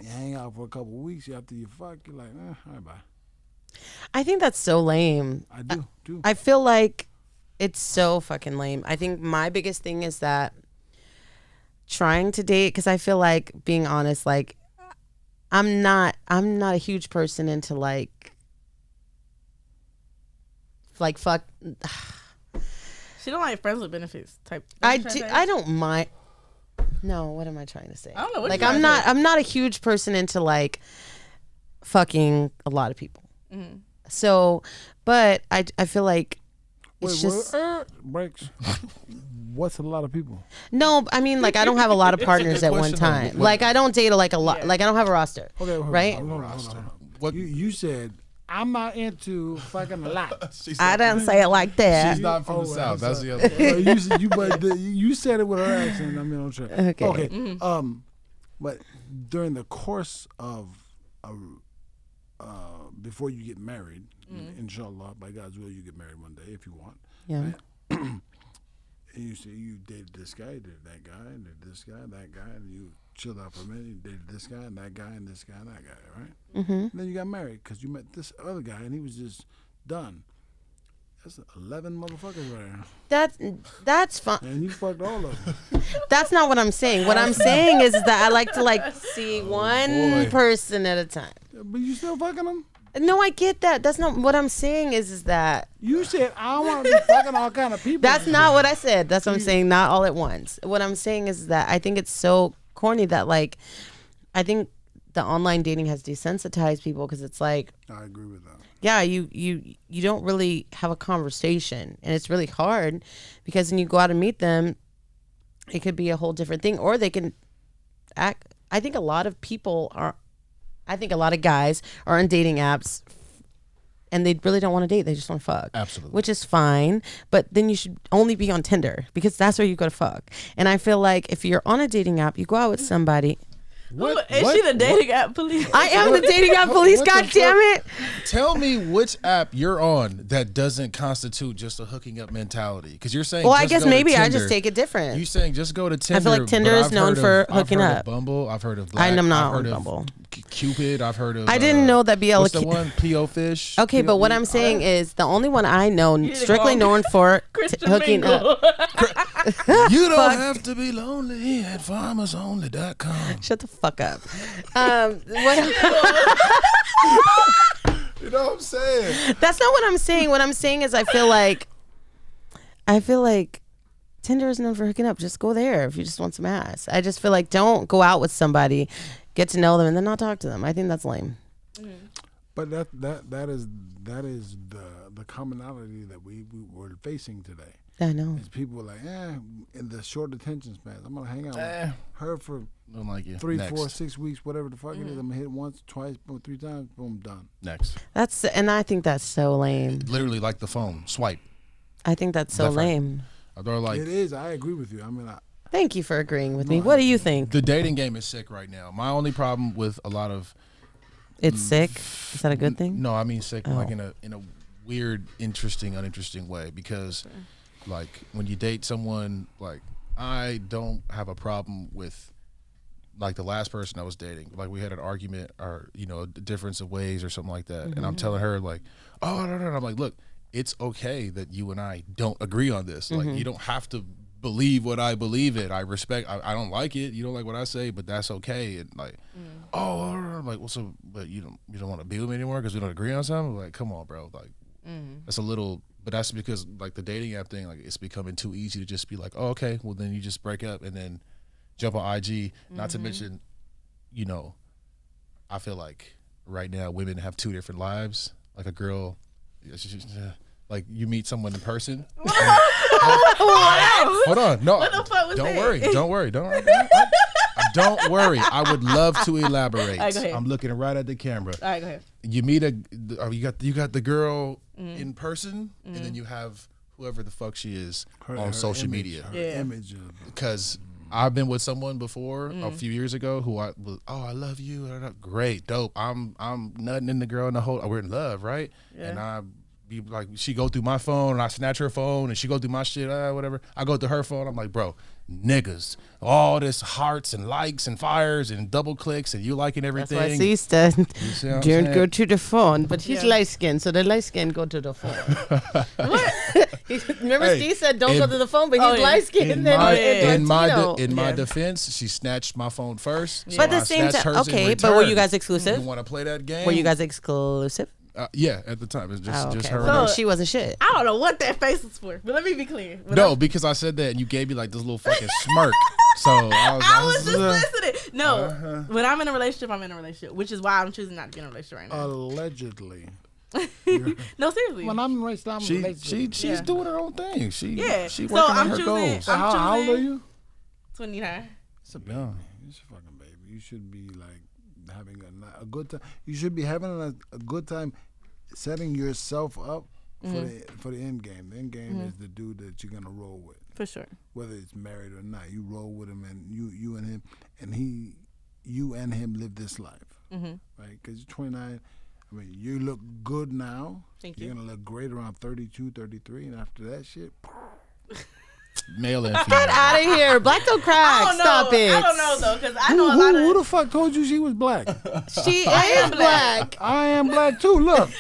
you hang out for a couple of weeks. After you fuck, you're like, all right, bye. I think that's so lame. I do, too. I feel like it's so fucking lame. I think my biggest thing is that trying to date, because I feel like, being honest, like I'm not a huge person into like fuck. She don't like friends with benefits type. I don't mind. No, what am I trying to say? I don't know what Like you're trying to say. I'm not a huge person into like fucking a lot of people. So, but I feel like it's just breaks. What's a lot of people? no. I mean, like I don't have a lot of partners at one question, time. though. Like I don't date like a lot. Yeah. Like I don't have a roster. Okay, right? hold on. What? You said I'm not into fucking a lot. I didn't say it like that. She's not from the South. That's the other But you said it with her accent. I mean, I'm sure. Okay. But during the course of before you get married, inshallah, by God's will, you get married one day if you want. Yeah. Right? And you say you dated this guy, dated that guy, and dated this guy, that guy, and you chilled out for a minute. You dated this guy and that guy and this guy and that guy, right? Mm-hmm. And then you got married because you met this other guy and he was just done. That's 11 motherfuckers right there. That's fine. And you fucked all of them. That's not what I'm saying. What I'm saying is that I like to see one person at a time. But you still fucking them? No, I get that. That's not what I'm saying. Is that you said I want to be fucking all kind of people? That's not what I said. That's what I'm saying. Not all at once. What I'm saying is that I think it's so corny that I think the online dating has desensitized people because it's like I agree with that. Yeah, you don't really have a conversation, and it's really hard because when you go out and meet them, it could be a whole different thing, or they can act. I think a lot of guys are on dating apps and they really don't want to date. They just want to fuck. Absolutely. Which is fine. But then you should only be on Tinder because that's where you go to fuck. And I feel like if you're on a dating app, you go out with somebody. Is she the dating app police? I am the dating app police. God damn it. Tell me which app you're on that doesn't constitute just a hooking up mentality. Because you're saying, well, I guess maybe I just take it different. You're saying just go to Tinder. I feel like Tinder is known for hooking up. I've heard of Bumble. I've heard of Black. I'm not on Bumble. Cupid. I've heard of. I didn't know that BL. What's the one? P.O. Fish. Okay, but what I'm saying is the only one I know strictly known for hooking up. You don't have to be lonely at farmersonly.com. Shut the fuck up. You know what I'm saying? That's not what I'm saying. What I'm saying is I feel like Tinder is known for hooking up. Just go there if you just want some ass. I just feel like don't go out with somebody, get to know them, and then not talk to them. I think that's lame. But that is the commonality that we're facing today. I know. Is people are like, in the short attention spans, I'm gonna hang out with her for don't like you. 3, Next. 4, 6 weeks, whatever the fuck it is. I'm gonna hit once, twice, boom, 3 times, boom, done. Next. And I think that's so lame. Literally like the phone. Swipe. I think that's so lame. They're like, it is. I agree with you. I mean, thank you for agreeing with me. What do you think? the dating game is sick right now. My only problem with a lot of It's sick. Is that a good thing? No, I mean sick like in a weird, interesting, uninteresting way because like when you date someone, like I don't have a problem with like the last person I was dating. Like we had an argument or a difference of ways or something like that, and I'm telling her like, oh no, I'm like, look, it's okay that you and I don't agree on this. Like you don't have to believe what I believe in. I respect. I don't like it. You don't like what I say, but that's okay. And like, I'm like, well, so but you don't want to be with me anymore because we don't agree on something. Like, come on, bro. Like, that's a little. But that's because like the dating app thing, like it's becoming too easy to just be like, oh, okay, well then you just break up and then jump on IG. Not to mention, I feel like right now women have 2 different lives. Like a girl, like you meet someone in person. Hold on, no, what the fuck was don't that? worry. Don't worry. Don't worry. I would love to elaborate. All right, go ahead. I'm looking right at the camera. All right, go ahead. You meet you got the girl in person, and then you have whoever the fuck she is on social media. Her image. Because I've been with someone before a few years ago who I love you. Great, dope. I'm nutting in the girl in the whole. We're in love, right? Yeah. And I be like, she go through my phone, and I snatch her phone, and she go through my shit, whatever. I go through her phone. I'm like, bro, niggas, all this hearts and likes and fires and double clicks and you liking everything. That's why sister don't go to the phone, but he's light skinned, so the light skin go to the phone. Remember, Steve said don't go to the phone, but he's light skinned. In my defense, she snatched my phone first. Yeah. But at the same time, okay, but were you guys exclusive? You want to play that game? Were you guys exclusive? Yeah, at the time. It's just her. Well, she wasn't shit. I don't know what that face was for, but let me be clear. Because I said that and you gave me like this little fucking smirk. So I was just listening. No, when I'm in a relationship, I'm in a relationship, which is why I'm choosing not to be in a relationship right now. Allegedly. No, seriously. When I'm in a relationship, she's doing her own thing. She working so on her goals. So how old are you? 29. It's a baby. It's a fucking baby. You should be like having a good time. You should be having a good time setting yourself up for the end game. The end game is the dude that you're gonna roll with. For sure. Whether it's married or not, you roll with him, and you and him, and you and him live this life, right? Because you're 29. I mean, you look good now. Thank You're you. gonna look great around 32, 33, and after that shit. Male and Get female. out of here. Black don't crack. Stop it. I don't know though, because I know a lot Who of. the fuck told you she was black? She is black. I am black too. Look.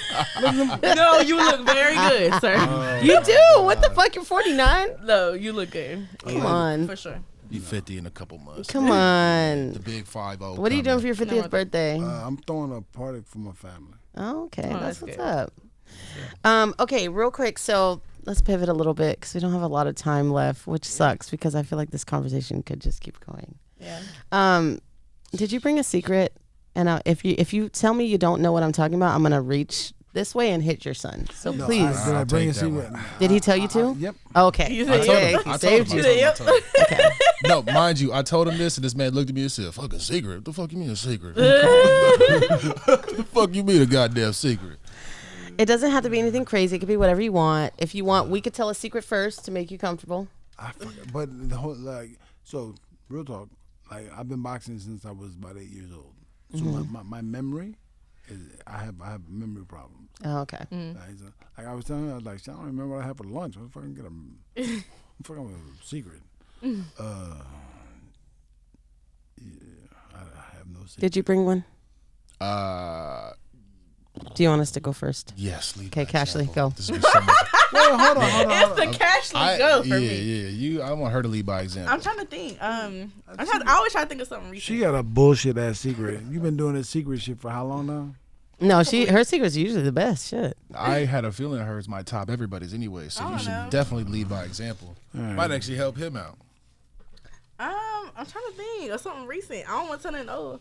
No, you look very good, sir. You do. What the fuck? You're 49? No, you look good. Come on. For sure. Be 50 in a couple months. Come on. The big 5-0. What are you doing for your 50th No, birthday? I'm throwing a party for my family. Oh, okay. Oh, that's that's what's good. up. Okay, real quick. So let's pivot a little bit because we don't have a lot of time left, which sucks because I feel like this conversation could just keep going. Yeah. Did you bring a secret? And if you tell me you don't know what I'm talking about, I'm gonna reach this way and hit your son. So No, please. did I I'll bring take a that secret? one. Did he tell you to? Yep. Okay. You I said told Okay. him. He I told saved him. you. Yep. I told him. No, mind you, I told him this, and this man looked at me and said, "Fucking secret? What the fuck you mean a secret? The fuck you mean a goddamn secret?" It doesn't have to be anything crazy. It could be whatever you want. If you want, we could tell a secret first to make you comfortable. I forgot, but the whole so real talk. Like I've been boxing since I was about 8 years old. So my memory is I have memory problems. Oh, okay. Like I was telling her, I was like, I don't remember what I had for lunch. I'm fucking get a fucking secret. Yeah, I have no secret. Did you bring one? Do you want us to go first? Yes, lead Okay, by Cashley, example. go. This will be so much. Wait, hold on. It's the Cashley go for yeah, me. I want her to lead by example. I'm trying to think. I always try to think of something recent. She got a bullshit ass secret. You've been doing this secret shit for how long now? No, her secret's usually the best. Shit. I had a feeling hers might top everybody's anyway, so I you don't should know. definitely lead by example. right. Might actually help him out. I'm trying to think of something recent. I don't want to tell no.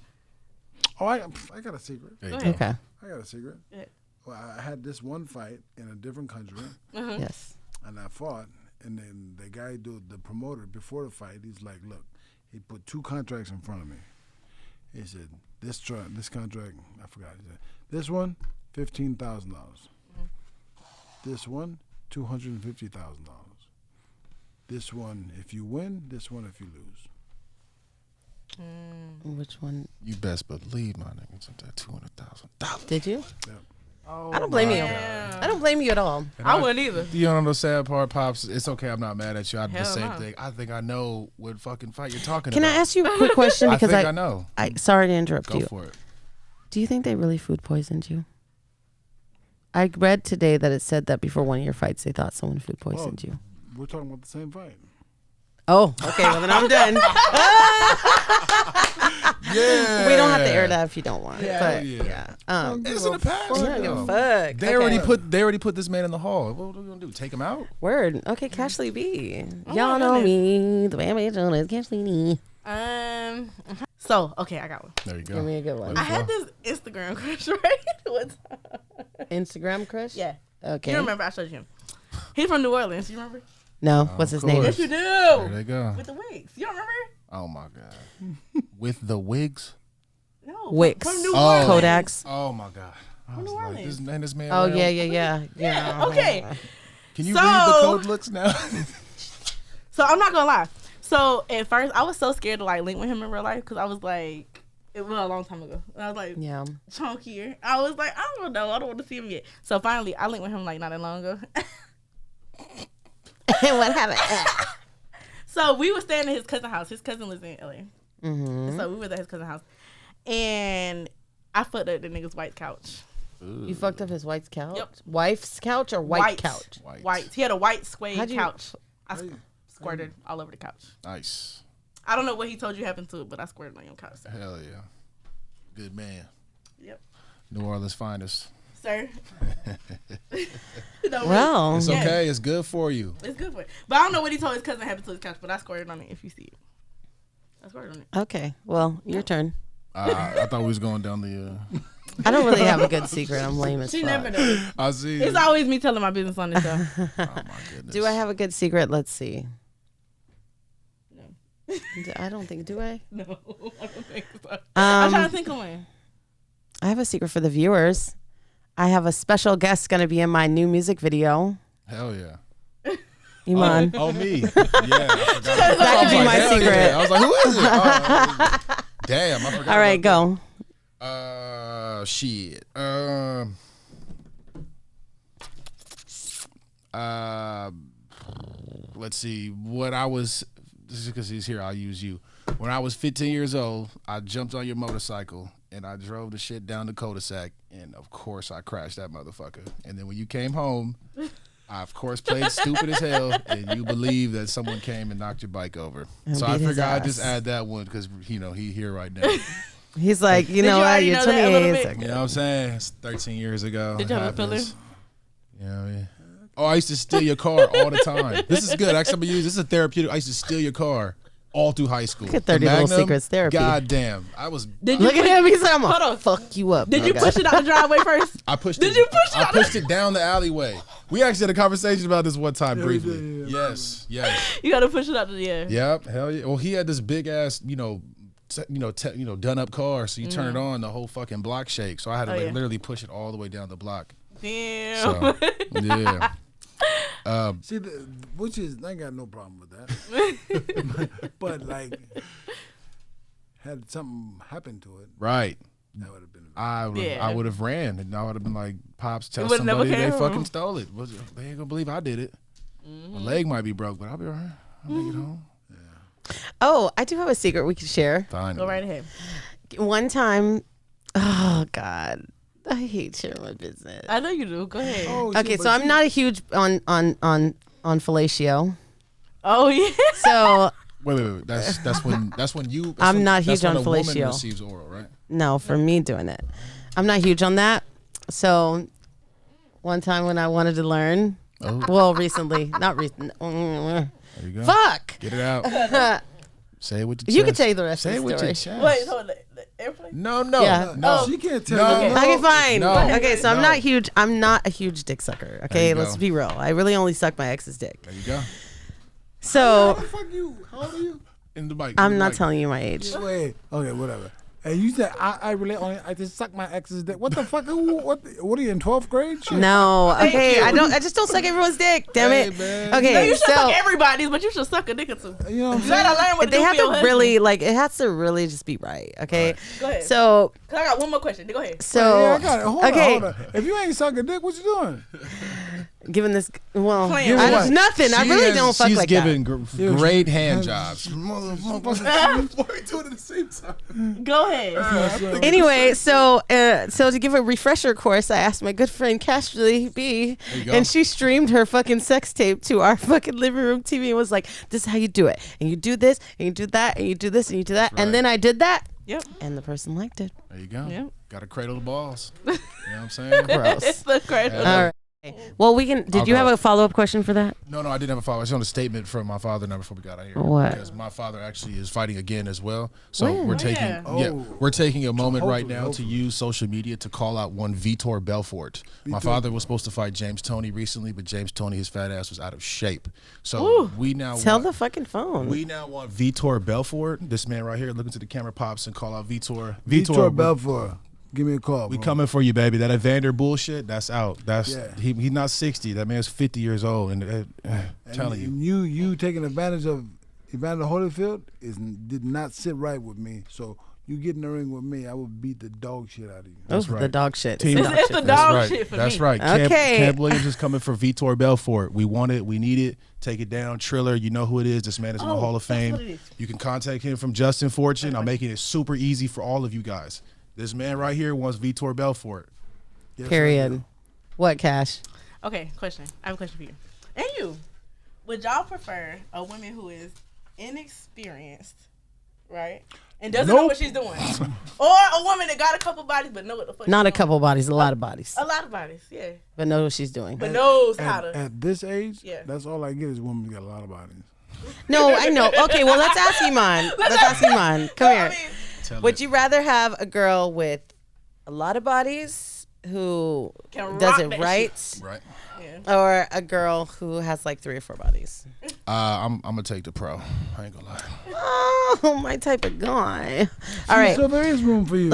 Oh, I got a secret. There you Go go. ahead. Okay. I got a secret. Yeah. Well, I had this one fight in a different country, Yes. and I fought. And then the guy, the promoter, before the fight, he's like, "Look," he put 2 contracts in front of me. He said, "This contract, I forgot. He said, this one, $15,000. This one, $250,000. This one, if you win. This one, if you lose." Which one? You best believe my niggas at that $200,000. Did you? Yep. Oh, I don't blame you. damn. I don't blame you at all. I wouldn't either. You know the sad part, Pops? It's okay. I'm not mad at you. I did the Hell same no. thing. I think I know what fucking fight you're talking Can about. I ask you a quick question? I Because think I know. sorry to interrupt Go you. for it. Do you think they really food poisoned you? I read today that it said that before one of your fights, they thought someone food poisoned you. We're talking about the same fight. Oh, okay. Well, then I'm done. Yeah. We don't have to air that if you don't want. Yeah. But Yeah. yeah. It's in the past. I don't give a fuck. They already put this man in the hall. What are we gonna do? Take him out? Word. Okay, Cashley B. Oh Y'all my know goodness. me. The way I'm known as Cashley B. So okay, I got one. There you go. Give me a good one. I had this Instagram crush, right? One time. Instagram crush? Yeah. Okay. You remember I showed you him. He's from New Orleans. You remember? No. What's his name? course. Yes, you There do. they go. With the wigs. You don't remember? Oh my god. With the wigs? No. Wix. From New Oh. Orleans. Kodaks. Oh my god. I was New like, Orleans. this man. Oh, around? yeah. Okay. Can you So- read the code looks now? So I'm not gonna lie. So at first I was so scared to like link with him in real life because I was like, it was a long time ago. And I was like, Yeah. chunkier. I was like, I don't know. I don't want to see him yet. So finally, I linked with him like not that long ago. What happened? So we were staying at his cousin's house. His cousin lives in LA. Mm-hmm. So we were at his cousin's house. And I fucked up the nigga's white couch. You fucked up his wife's couch? Yep. Wife's couch or white couch? White. He had a white suede How'd you- couch. I squirted all over the couch. Nice. I don't know what he told you happened to it, but I squirted on your couch, sir. Hell yeah. Good man. Yep. New Orleans finest. Sir. No, Well, It's Yeah. okay. It's good for you. it's good for it. But I don't know what he told his cousin happened to his couch, but I squirted on it if you see it. I squirted on it. okay. Well, your turn. I thought we was going down the. I don't really have a good secret. I'm lame as She fuck. never knows. I see. It's always me telling my business on this show. Oh my goodness. Do I have a good secret? Let's see. No. I don't think. Do I? No, I don't think so. I'm trying to think of one. I have a secret for the viewers. I have a special guest going to be in my new music video. Hell yeah. Iman. Oh, me. Yeah. I forgot. That could be my Hell secret. yeah. I was like, who is it? Oh, damn, I forgot. All right, go. Shit. Let's see. What I was, this is because he's here, I'll use you. When I was 15 years old, I jumped on your motorcycle and I drove the shit down the cul-de-sac, and of course I crashed that motherfucker. And then when you came home, I of course played stupid as hell, and you believe that someone came and knocked your bike over. So I figured I'd just add that one because he here right now. He's like, you know what? You're 28. You know what I'm saying? It's 13 years ago. Did you have a filler? You know what I mean? Oh, I used to steal your car all the time. This is good. Actually, this is a therapeutic. I used to steal your car all through high school. Look at 30 Little Secrets therapy. God damn. I was. Look at him. He's like, I'm going to fuck you up. Did you push it out the driveway first? I pushed Did you push it I out pushed it down the alleyway. We actually had a conversation about this one time briefly. Yes. You got to push it out the air. Yep. Hell yeah. Well, he had this big ass, done up car. So you turn it on, the whole fucking block shake. So I had to literally push it all the way down the block. Damn. So, yeah. See, which is, I ain't got no problem with that. but like, had something happened to it, right? That would have been. I would have ran, and I would have been like, "Pops, tell would've somebody never they came fucking home. stole it. They ain't gonna believe I did it. My leg might be broke, but I'll be alright. I'll make it home." Oh, I do have a secret we could share. Fine. Go right ahead. One time, oh God, I hate sharing my business. I know you do. Go ahead. Okay, so I'm not a huge on fellatio. Oh yeah. Wait. So That's when you. I'm not huge when on a woman fellatio. receives oral, right? no, for me doing it, I'm not huge on that. So one time when I wanted to learn, well, recently, not recent. There you go. Fuck. Get it out. Say it with your chest. You can tell you the rest Say of it the with story. your chest. Wait, hold on. The airplane? No. Yeah. No. She can't tell No. you. Okay, fine. No. Okay, so I'm No. not huge. I'm not a huge dick sucker. Okay, you go. let's be real. I really only suck my ex's dick. There you go. So Fuck you. How old are you? In the mic. I'm not telling you my age. Wait. Okay, whatever. And you said I really only I just suck my ex's dick. What the fuck? What are you in 12th grade? Shit. No, okay, you. I just don't suck everyone's dick. Damn Hey, it. man. No, Okay, you should so suck everybody's, but you should suck a dick or two. You know what I'm You saying? gotta learn what to they do have for your to really husband. it has to really just be right. Okay, Go ahead. so 'Cause I got one more question. Go ahead. so Yeah, I got it. Hold okay, on. If you ain't sucking dick, what you doing? given this, well, Playing I, what? nothing. I really don't fuck She's like giving that. great hand jobs. Go ahead. Anyway, so to give a refresher course, I asked my good friend Cashapp B, you go. and she streamed her fucking sex tape to our fucking living room TV and was like, "This is how you do it, and you do this, and you do that, and you do this, and you do that," Right. and then I did that, Yep. and the person liked it. There you go. Yep. Got to cradle the balls. You know what I'm saying? Gross. It's the great. Yeah. All right. Well, we can. Did I'll you go. have a follow-up question for that? No, I didn't have a follow. I just want a statement from my father now before we got out here. What? Because my father actually is fighting again as well. So When? we're taking Yeah. we're taking a moment right Hopefully, now to hopefully. use social media to call out one Vitor Belfort. My father was supposed to fight James Toney recently, but James Toney, his fat ass, was out of shape. So we now Tell the want, fucking phone. we now want Vitor Belfort, this man right here, looking to the camera, pops, and call out Vitor. Vitor Belfort. Give me a call. We bro. coming for you, baby. That Evander bullshit, that's out. That's Yeah. he's not 60. That man's 50 years old, and telling you. And you taking advantage of Evander Holyfield did not sit right with me. So you get in the ring with me, I will beat the dog shit out of you. Oh, right. the dog shit. Team- It's It's the the dog dog That's right. shit for That's me. right. Okay. Camp Williams is coming for Vitor Belfort. We want it. We need it. Take it down. Triller, you know who it is. This man is in the Hall of that's Fame. what it is. You can contact him from Justin Fortune. I'm making it super easy for all of you guys. This man right here wants Vitor Belfort. Yes, I Period. do. What, Cash? Okay, question. I have a question for you. And you. Would y'all prefer a woman who is inexperienced, right? And doesn't know what she's doing? Or a woman that got a couple bodies but know what the fuck Not a she's doing? couple bodies, a lot of bodies, A lot of bodies, yeah. but know what she's doing. But knows how to. At this age, Yeah. that's all I get is women who got a lot of bodies. No, I know. Okay, well, let's ask Iman. Let's ask Iman. Come here. I mean, Would you rather have a girl with a lot of bodies who Can does rock it that right, Right. yeah. or a girl who has like 3 or 4 bodies? I'm gonna take the pro. I ain't gonna lie. Oh, my type of guy. All right. So there is room for you.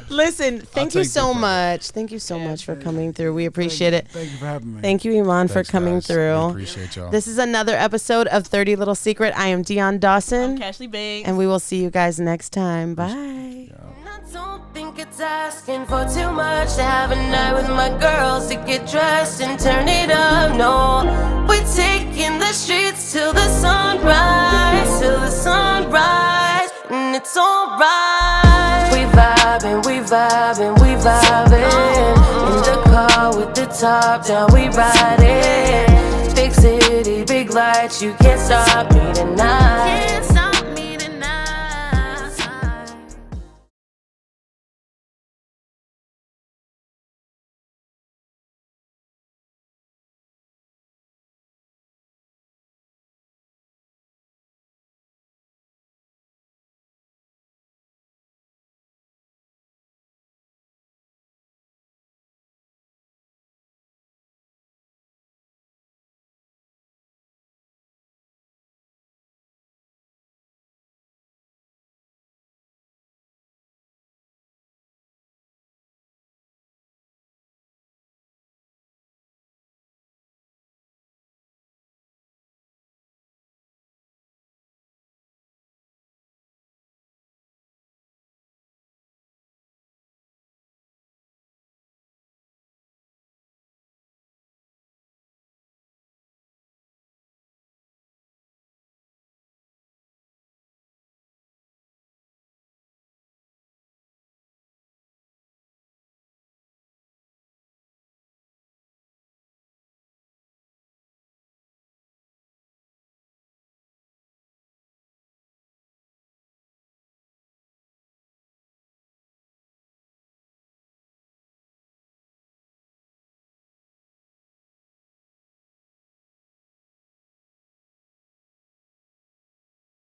Listen, thank you take so the much. Thank you so much for coming through. We appreciate it. Thank you for having me. Thank you, Iman, for Thanks, coming guys. through. We appreciate y'all. This is another episode of 30 Little Secret. I am Dion Dawson. I'm Cashley Banks. And we will see you guys next time. Bye. I don't think it's asking for too much to have a night with my girls, to get dressed and turn it up. No, we're taking the streets till the sunrise, and it's alright. We vibing, we vibing, we vibing. In the car with the top down, we riding. Big city, big lights, you can't stop me tonight.